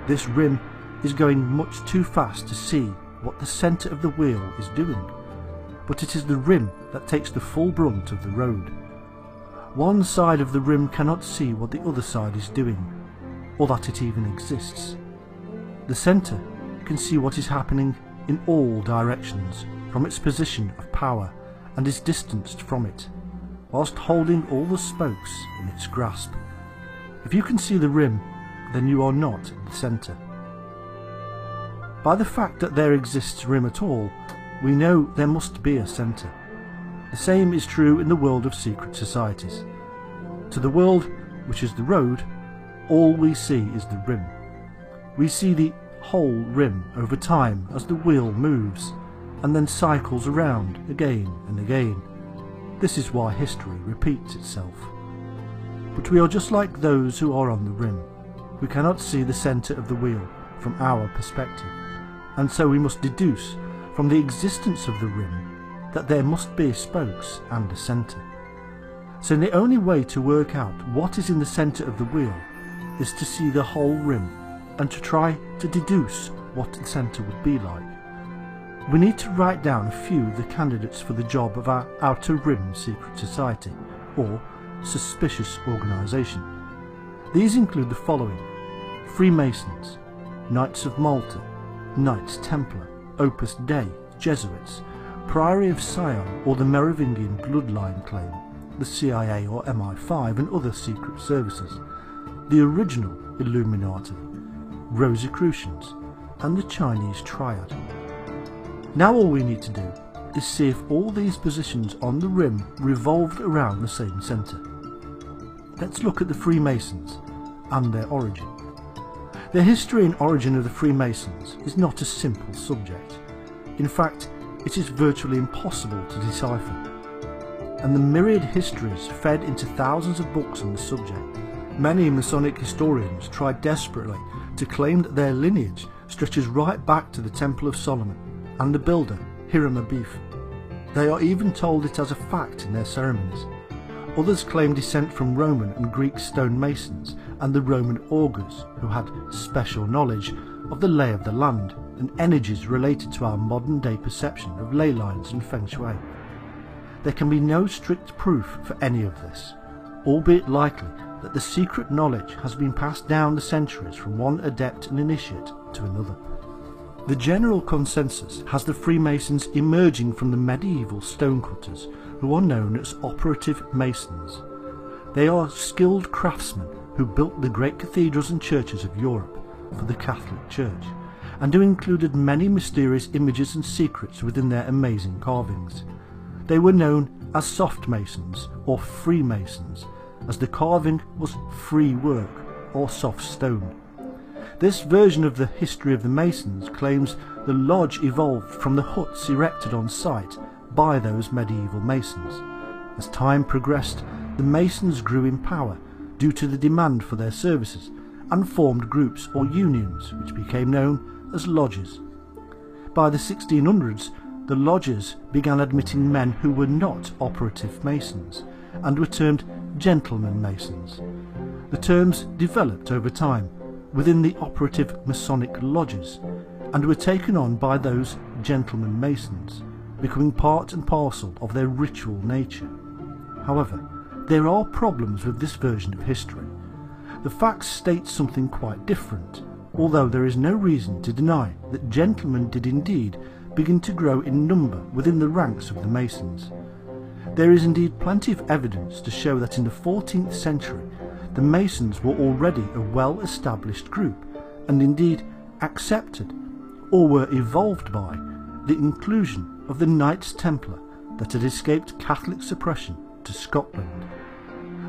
This rim is going much too fast to see what the centre of the wheel is doing, but it is the rim that takes the full brunt of the road. One side of the rim cannot see what the other side is doing, or that it even exists. The centre can see what is happening in all directions from its position of power and is distanced from it, whilst holding all the spokes in its grasp. If you can see the rim, then you are not the centre. By the fact that there exists rim at all, we know there must be a centre. The same is true in the world of secret societies. To the world, which is the road, all we see is the rim. We see the whole rim over time as the wheel moves, and then cycles around again and again. This is why history repeats itself. But we are just like those who are on the rim. We cannot see the centre of the wheel from our perspective, and so we must deduce from the existence of the rim that there must be spokes and a centre. So the only way to work out what is in the centre of the wheel is to see the whole rim and to try to deduce what the centre would be like. We need to write down a few of the candidates for the job of our outer rim secret society, or suspicious organisation. These include the following: Freemasons, Knights of Malta, Knights Templar, Opus Dei, Jesuits, Priory of Sion or the Merovingian bloodline claim, the CIA or MI5 and other secret services, the original Illuminati, Rosicrucians, and the Chinese Triad. Now all we need to do is see if all these positions on the rim revolved around the same centre. Let's look at the Freemasons. and their origin. The history and origin of the Freemasons is not a simple subject. In fact, it is virtually impossible to decipher. And the myriad histories fed into thousands of books on the subject. Many Masonic historians try desperately to claim that their lineage stretches right back to the Temple of Solomon and the builder, Hiram Abiff. They are even told it as a fact in their ceremonies. Others claim descent from Roman and Greek stonemasons and the Roman augurs, who had special knowledge of the lay of the land and energies related to our modern-day perception of ley lines and feng shui. There can be no strict proof for any of this, albeit likely that the secret knowledge has been passed down the centuries from one adept and initiate to another. The general consensus has the Freemasons emerging from the medieval stonecutters, who are known as operative masons. They are skilled craftsmen who built the great cathedrals and churches of Europe for the Catholic Church, and who included many mysterious images and secrets within their amazing carvings. They were known as soft masons or Freemasons, as the carving was free work or soft stone. This version of the history of the Masons claims the lodge evolved from the huts erected on site by those medieval masons. As time progressed, the Masons grew in power due to the demand for their services and formed groups or unions which became known as lodges. By the 1600s, the lodges began admitting men who were not operative masons and were termed gentlemen masons. The terms developed over time within the operative Masonic lodges and were taken on by those gentlemen masons, becoming part and parcel of their ritual nature. However, there are problems with this version of history. The facts state something quite different, although there is no reason to deny that gentlemen did indeed begin to grow in number within the ranks of the Masons. There is indeed plenty of evidence to show that in the 14th century the Masons were already a well-established group and indeed accepted, or were evolved by, the inclusion of the Knights Templar that had escaped Catholic suppression to Scotland.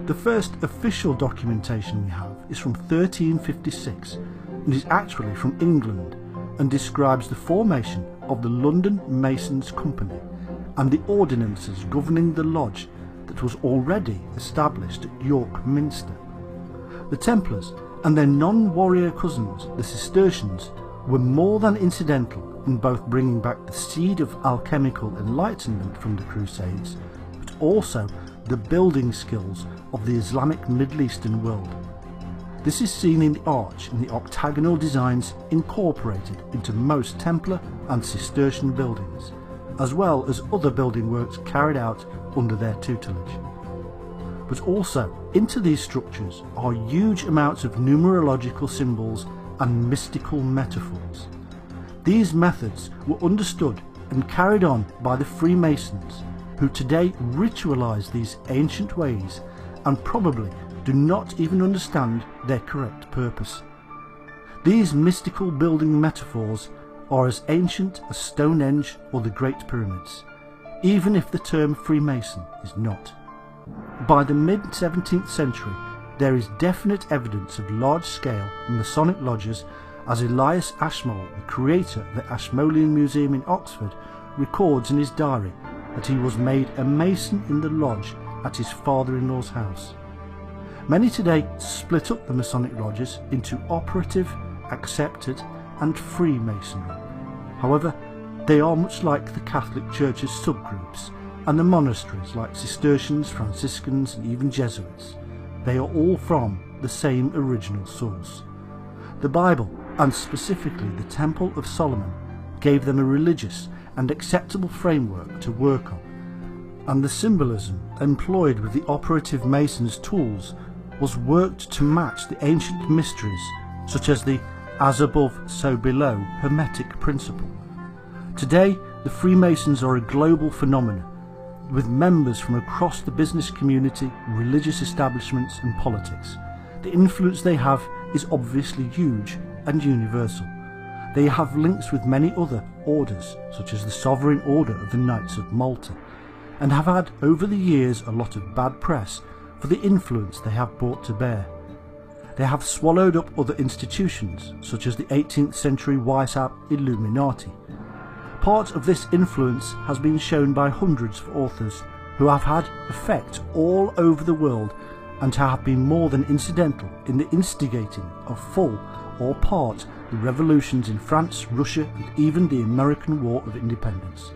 The first official documentation we have is from 1356 and is actually from England and describes the formation of the London Masons Company and the ordinances governing the lodge that was already established at York Minster. The Templars and their non-warrior cousins, the Cistercians, were more than incidental in both bringing back the seed of alchemical enlightenment from the Crusades, but also the building skills of the Islamic Middle Eastern world. This is seen in the arch and the octagonal designs incorporated into most Templar and Cistercian buildings, as well as other building works carried out under their tutelage. But also into these structures are huge amounts of numerological symbols and mystical metaphors. These methods were understood and carried on by the Freemasons, who today ritualize these ancient ways and probably do not even understand their correct purpose. These mystical building metaphors are as ancient as Stonehenge or the Great Pyramids, even if the term Freemason is not. By the mid-17th century, there is definite evidence of large-scale Masonic lodges, as Elias Ashmole, the creator of the Ashmolean Museum in Oxford, records in his diary that he was made a Mason in the lodge at his father-in-law's house. Many today split up the Masonic lodges into operative, accepted and free Masonry. However, they are much like the Catholic Church's subgroups and the monasteries like Cistercians, Franciscans and even Jesuits. They are all from the same original source. The Bible, and specifically the Temple of Solomon, gave them a religious and acceptable framework to work on, and the symbolism employed with the operative Masons' tools was worked to match the ancient mysteries such as the as above so below Hermetic principle. Today the Freemasons are a global phenomenon, with members from across the business community, religious establishments and politics. The influence they have is obviously huge and universal. They have links with many other orders, such as the Sovereign Order of the Knights of Malta, and have had over the years a lot of bad press for the influence they have brought to bear. They have swallowed up other institutions, such as the 18th century white-hat Illuminati. Part of this influence has been shown by hundreds of authors who have had effect all over the world and have been more than incidental in the instigating of full or part the revolutions in France, Russia and even the American War of Independence.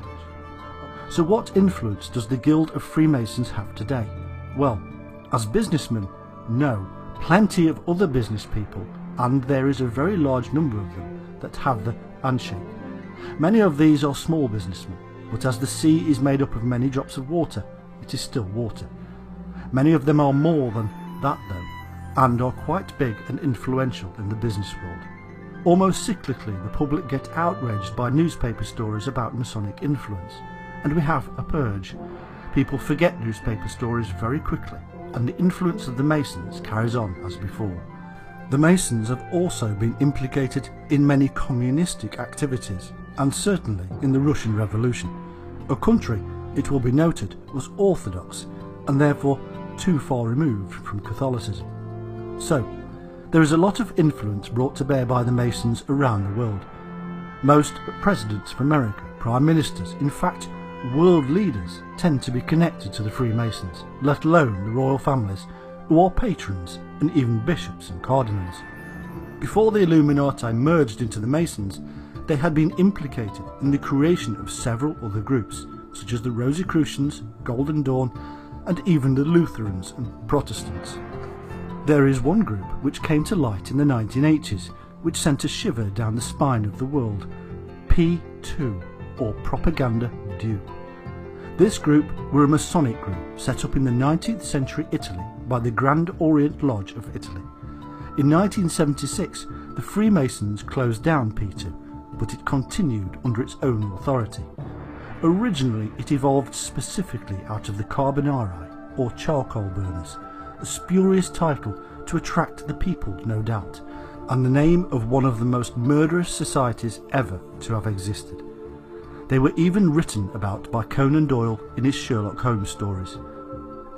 So what influence does the Guild of Freemasons have today? Well, as businessmen, no, plenty of other business people, and there is a very large number of them that have the handshake. Many of these are small businessmen, but as the sea is made up of many drops of water, it is still water. Many of them are more than that though, and are quite big and influential in the business world. Almost cyclically the public get outraged by newspaper stories about Masonic influence, and we have a purge. People forget newspaper stories very quickly, and the influence of the Masons carries on as before. The Masons have also been implicated in many communistic activities, and certainly in the Russian Revolution, a country, it will be noted, was orthodox and therefore too far removed from Catholicism. So, there is a lot of influence brought to bear by the Masons around the world. Most presidents of America, prime ministers, in fact world leaders, tend to be connected to the Freemasons, let alone the royal families, who are patrons, and even bishops and cardinals. Before the Illuminati merged into the Masons, they had been implicated in the creation of several other groups, such as the Rosicrucians, Golden Dawn, and even the Lutherans and Protestants. There is one group which came to light in the 1980s, which sent a shiver down the spine of the world: P2, or Propaganda Due. This group were a Masonic group set up in the 19th century Italy by the Grand Orient Lodge of Italy. In 1976, the Freemasons closed down P2, but it continued under its own authority. Originally it evolved specifically out of the Carbonari, or charcoal burners, a spurious title to attract the people, no doubt, and the name of one of the most murderous societies ever to have existed. They were even written about by Conan Doyle in his Sherlock Holmes stories.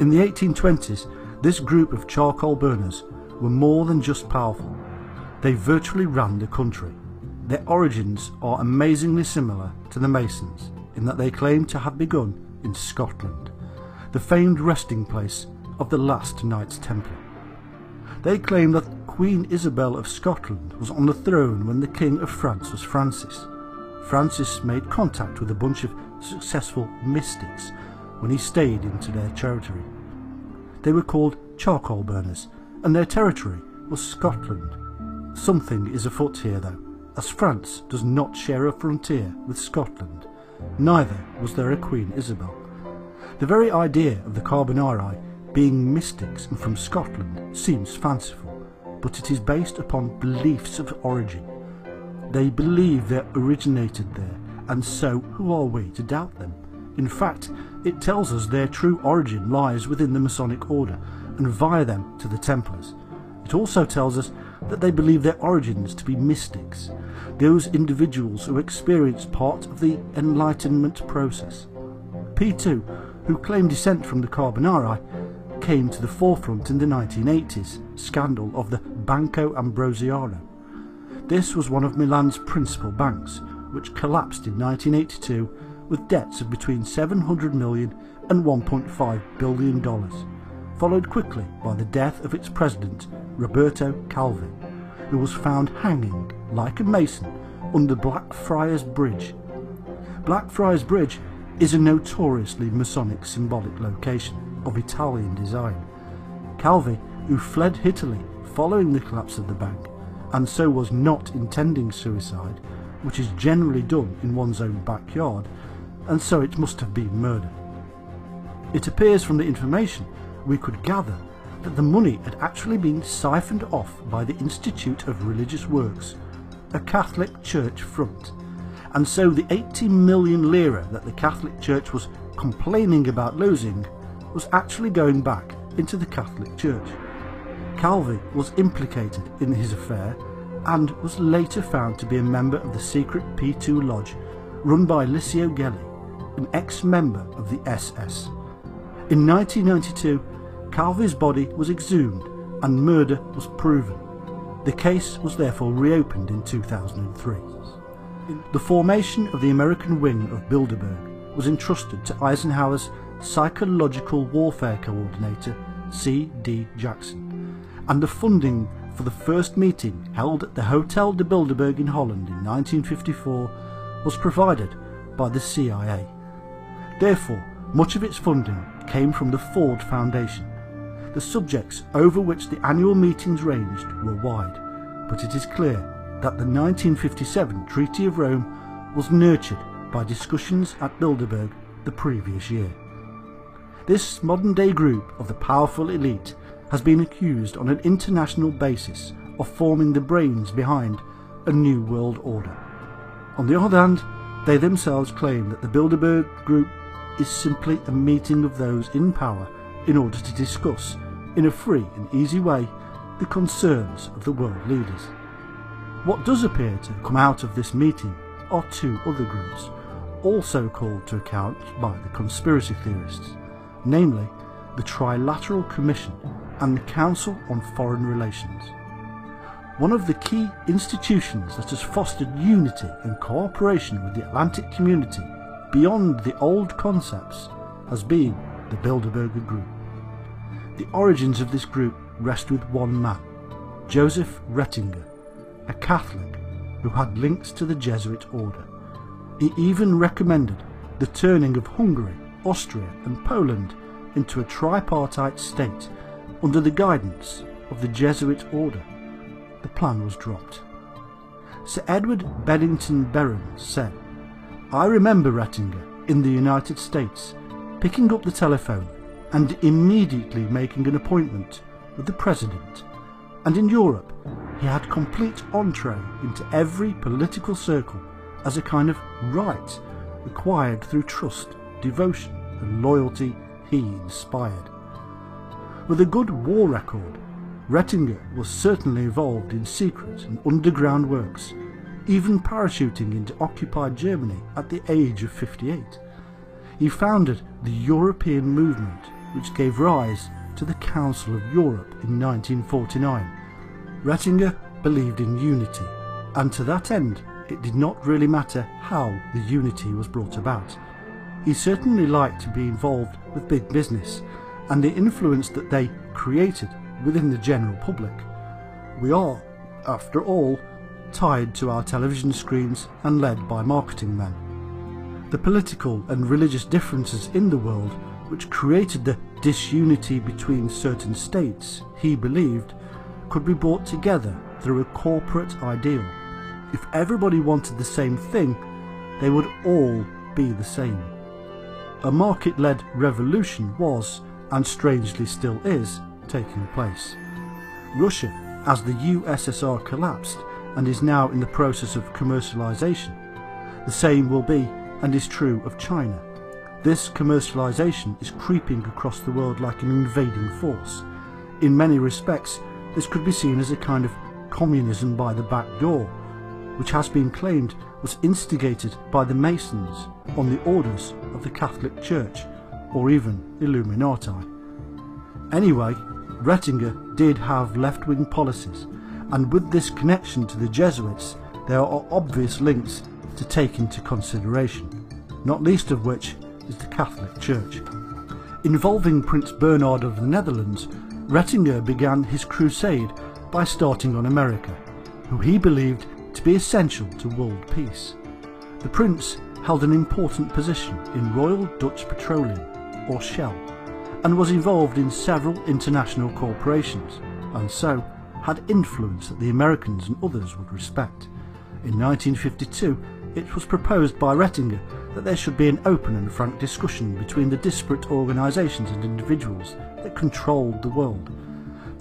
In the 1820s, this group of charcoal burners were more than just powerful. They virtually ran the country. Their origins are amazingly similar to the Masons in that they claim to have begun in Scotland, the famed resting place of the last Knights Templar. They claim that Queen Isabel of Scotland was on the throne when the King of France was Francis. Francis made contact with a bunch of successful mystics when he stayed into their territory. They were called charcoal burners, and their territory was Scotland. Something is afoot here though, as France does not share a frontier with Scotland. Neither was there a Queen Isabel. The very idea of the Carbonari being mystics and from Scotland seems fanciful, but it is based upon beliefs of origin. They believe they originated there, and so who are we to doubt them? In fact, it tells us their true origin lies within the Masonic order, and via them to the Templars. It also tells us that they believe their origins to be mystics, those individuals who experienced part of the Enlightenment process. P2, who claim descent from the Carbonari, came to the forefront in the 1980s scandal of the Banco Ambrosiano. This was one of Milan's principal banks, which collapsed in 1982 with debts of between $700 million and $1.5 billion, followed quickly by the death of its president, Roberto Calvi, who was found hanging, like a mason, under Blackfriars Bridge. Blackfriars Bridge is a notoriously Masonic symbolic location of Italian design. Calvi, who fled Italy following the collapse of the bank, and so was not intending suicide, which is generally done in one's own backyard, and so it must have been murder. It appears from the information we could gather that the money had actually been siphoned off by the Institute of Religious Works, a Catholic church front, and so the 80 million lira that the Catholic Church was complaining about losing was actually going back into the Catholic Church. Calvi was implicated in his affair and was later found to be a member of the secret P2 lodge run by Licio Gelli, an ex-member of the SS. In 1992, Calvi's body was exhumed and murder was proven. The case was therefore reopened in 2003. The formation of the American wing of Bilderberg was entrusted to Eisenhower's Psychological Warfare Coordinator C.D. Jackson, and the funding for the first meeting held at the Hotel de Bilderberg in Holland in 1954 was provided by the CIA. Therefore, much of its funding came from the Ford Foundation. The subjects over which the annual meetings ranged were wide, but it is clear that the 1957 Treaty of Rome was nurtured by discussions at Bilderberg the previous year. This modern-day group of the powerful elite has been accused on an international basis of forming the brains behind a new world order. On the other hand, they themselves claim that the Bilderberg group is simply a meeting of those in power in order to discuss, in a free and easy way, the concerns of the world leaders. What does appear to come out of this meeting are two other groups, also called to account by the conspiracy theorists, namely the Trilateral Commission and the Council on Foreign Relations. One of the key institutions that has fostered unity and cooperation with the Atlantic community beyond the old concepts has been the Bilderberg group. The origins of this group rest with one man, Joseph Ratzinger, a Catholic who had links to the Jesuit order. He even recommended the turning of Hungary, Austria and Poland into a tripartite state under the guidance of the Jesuit order. The plan was dropped. Sir Edward Bennington Behrens said, "I remember Ratzinger in the United States picking up the telephone and immediately making an appointment with the President, and in Europe he had complete entree into every political circle as a kind of right acquired through trust, devotion and loyalty he inspired." With a good war record, Ratzinger was certainly involved in secret and underground works, even parachuting into occupied Germany at the age of 58. He founded the European movement, which gave rise to the Council of Europe in 1949. Ratzinger believed in unity, and to that end it did not really matter how the unity was brought about. He certainly liked to be involved with big business and the influence that they created within the general public. We are, after all, tied to our television screens and led by marketing men. The political and religious differences in the world which created the disunity between certain states, he believed, could be brought together through a corporate ideal. If everybody wanted the same thing, they would all be the same. A market-led revolution was, and strangely still is, taking place. Russia, as the USSR collapsed and is now in the process of commercialization, the same will be and is true of China. This commercialization is creeping across the world like an invading force. In many respects, this could be seen as a kind of communism by the back door, which has been claimed was instigated by the Masons on the orders of the Catholic Church, or even Illuminati. Anyway, Ratzinger did have left-wing policies, and with this connection to the Jesuits there are obvious links to take into consideration, not least of which is the Catholic Church. Involving Prince Bernhard of the Netherlands, Ratzinger began his crusade by starting on America, who he believed to be essential to world peace. The Prince held an important position in Royal Dutch Petroleum, or Shell, and was involved in several international corporations, and so had influence that the Americans and others would respect. In 1952, it was proposed by Ratzinger that there should be an open and frank discussion between the disparate organisations and individuals that controlled the world.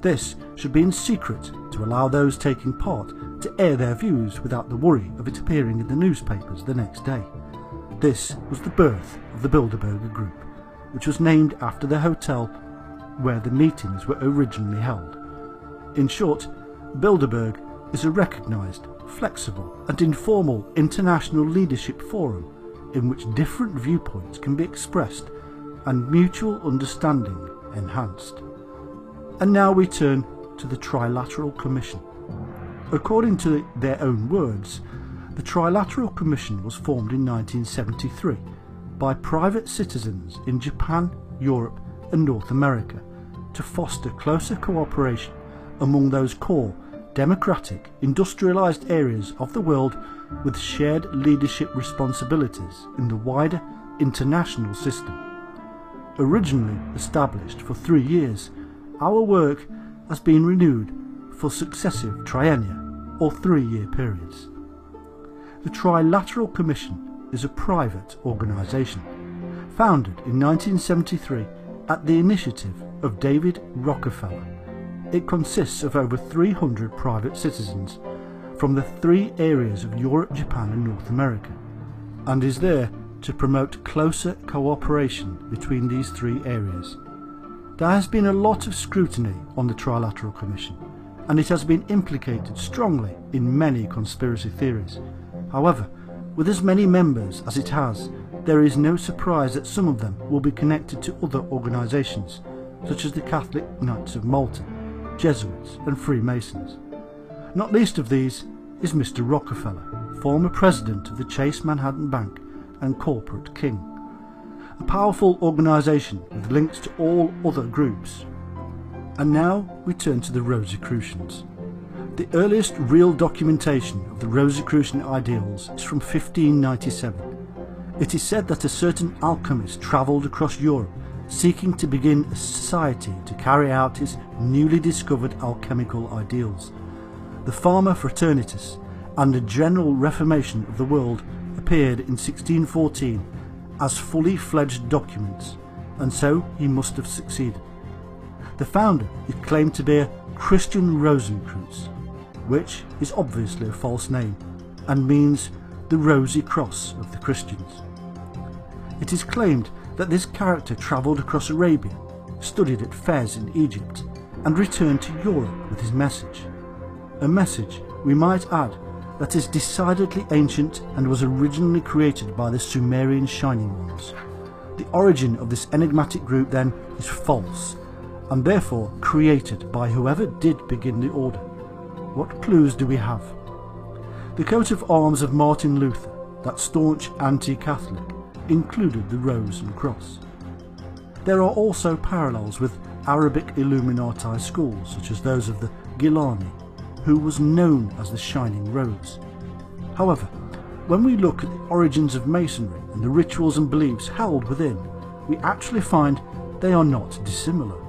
This should be in secret to allow those taking part to air their views without the worry of it appearing in the newspapers the next day. This was the birth of the Bilderberg Group, which was named after the hotel where the meetings were originally held. In short, Bilderberg is a recognised, flexible and informal international leadership forum in which different viewpoints can be expressed and mutual understanding enhanced. And now we turn to the Trilateral Commission. According to their own words, the Trilateral Commission was formed in 1973 by private citizens in Japan, Europe and North America to foster closer cooperation among those core, democratic, industrialized areas of the world with shared leadership responsibilities in the wider international system. Originally established for 3 years, our work has been renewed for successive triennia or 3-year periods. The Trilateral Commission is a private organisation, founded in 1973 at the initiative of David Rockefeller. It consists of over 300 private citizens from the 3 areas of Europe, Japan and North America, and is there to promote closer cooperation between these 3 areas. There has been a lot of scrutiny on the Trilateral Commission, and it has been implicated strongly in many conspiracy theories. However, with as many members as it has, there is no surprise that some of them will be connected to other organisations, such as the Catholic Knights of Malta, Jesuits and Freemasons. Not least of these is Mr. Rockefeller, former president of the Chase Manhattan Bank and corporate king. A powerful organisation with links to all other groups. And now we turn to the Rosicrucians. The earliest real documentation of the Rosicrucian ideals is from 1597. It is said that a certain alchemist travelled across Europe seeking to begin a society to carry out his newly discovered alchemical ideals. The Farmer Fraternitas and the General Reformation of the World appeared in 1614 as fully fledged documents, and so he must have succeeded. The founder is claimed to be a Christian Rosenkreuz, which is obviously a false name and means the Rosy Cross of the Christians. It is claimed that this character travelled across Arabia, studied at Fez in Egypt, and returned to Europe with his message. A message, we might add, that is decidedly ancient and was originally created by the Sumerian Shining Ones. The origin of this enigmatic group then is false, and therefore created by whoever did begin the order. What clues do we have? The coat of arms of Martin Luther, that staunch anti-Catholic, included the rose and cross. There are also parallels with Arabic Illuminati schools, such as those of the Gilani, who was known as the Shining Rose. However, when we look at the origins of Masonry and the rituals and beliefs held within, we actually find they are not dissimilar.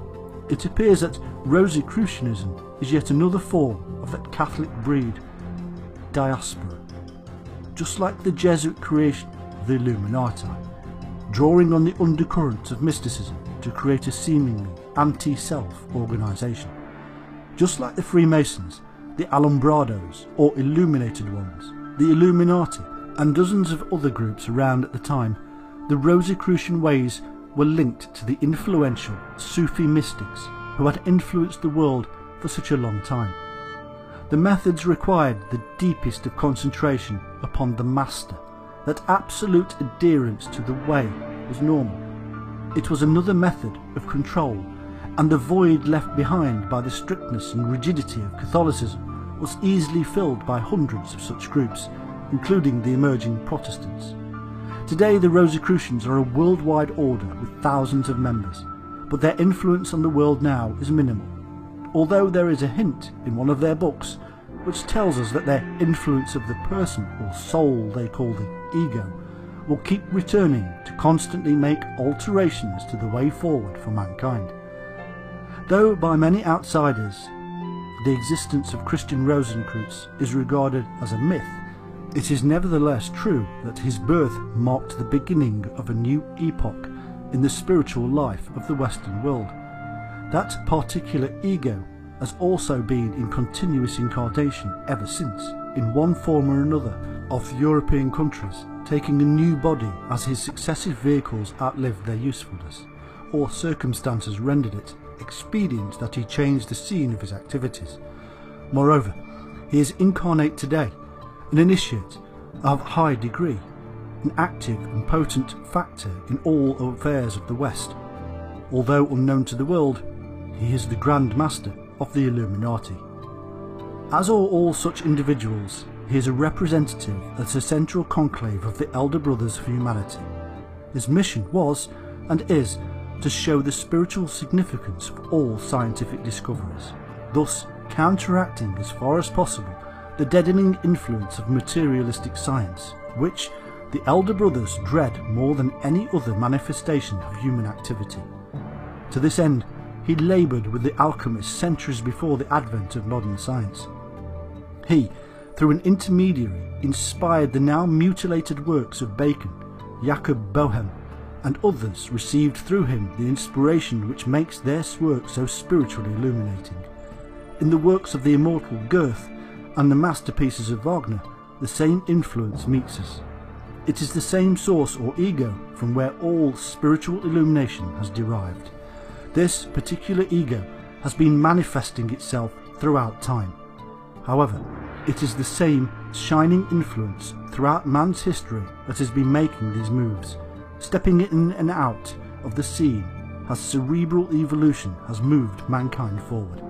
It appears that Rosicrucianism is yet another form of that Catholic breed, diaspora, just like the Jesuit creation of the Illuminati, drawing on the undercurrents of mysticism to create a seemingly anti-self organisation. Just like the Freemasons, the Alumbrados or Illuminated Ones, the Illuminati and dozens of other groups around at the time, the Rosicrucian ways were linked to the influential Sufi mystics who had influenced the world for such a long time. The methods required the deepest of concentration upon the master, that absolute adherence to the way was normal. It was another method of control, and the void left behind by the strictness and rigidity of Catholicism was easily filled by hundreds of such groups, including the emerging Protestants. Today the Rosicrucians are a worldwide order with thousands of members, but their influence on the world now is minimal, although there is a hint in one of their books which tells us that their influence of the person or soul they call the ego will keep returning to constantly make alterations to the way forward for mankind. Though by many outsiders the existence of Christian Rosenkreuz is regarded as a myth, it is nevertheless true that his birth marked the beginning of a new epoch in the spiritual life of the Western world. That particular ego has also been in continuous incarnation ever since, in one form or another, of European countries, taking a new body as his successive vehicles outlived their usefulness, or circumstances rendered it expedient that he changed the scene of his activities. Moreover, he is incarnate today, an initiate of high degree, an active and potent factor in all affairs of the West. Although unknown to the world, he is the Grand Master of the Illuminati. As are all such individuals, he is a representative at a central conclave of the Elder Brothers of Humanity. His mission was, and is, to show the spiritual significance of all scientific discoveries, thus counteracting as far as possible the deadening influence of materialistic science, which the Elder Brothers dread more than any other manifestation of human activity. To this end, he laboured with the alchemists centuries before the advent of modern science. He, through an intermediary, inspired the now mutilated works of Bacon, Jacob Boehm, and others received through him the inspiration which makes their work so spiritually illuminating. In the works of the immortal Goethe and the masterpieces of Wagner, the same influence meets us. It is the same source or ego from where all spiritual illumination has derived. This particular ego has been manifesting itself throughout time. However, it is the same shining influence throughout man's history that has been making these moves, stepping in and out of the scene as cerebral evolution has moved mankind forward.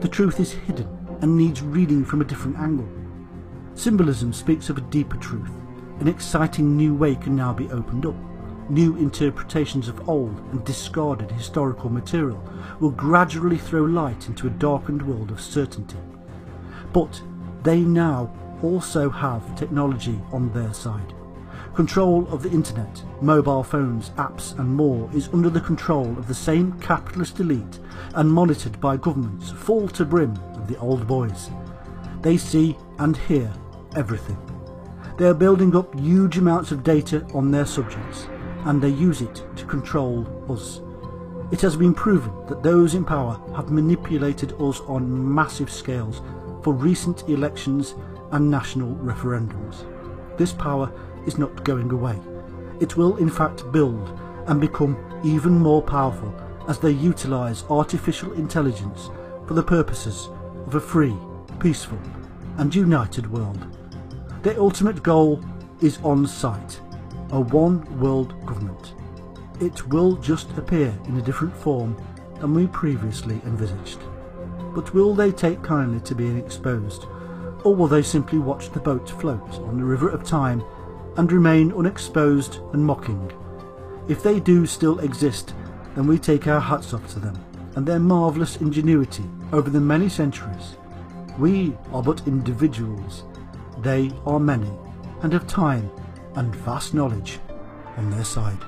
The truth is hidden and needs reading from a different angle. Symbolism speaks of a deeper truth. An exciting new way can now be opened up. New interpretations of old and discarded historical material will gradually throw light into a darkened world of certainty. But they now also have technology on their side. Control of the internet, mobile phones, apps and more is under the control of the same capitalist elite and monitored by governments full to brim of the old boys. They see and hear everything. They are building up huge amounts of data on their subjects, and they use it to control us. It has been proven that those in power have manipulated us on massive scales for recent elections and national referendums. This power is not going away. It will in fact build and become even more powerful as they utilise artificial intelligence for the purposes of a free, peaceful and united world. Their ultimate goal is on sight, a one world government. It will just appear in a different form than we previously envisaged. But will they take kindly to being exposed, or will they simply watch the boat float on the river of time and remain unexposed and mocking? If they do still exist, then we take our hats off to them and their marvellous ingenuity over the many centuries. We are but individuals. They are many, and have time and vast knowledge on their side.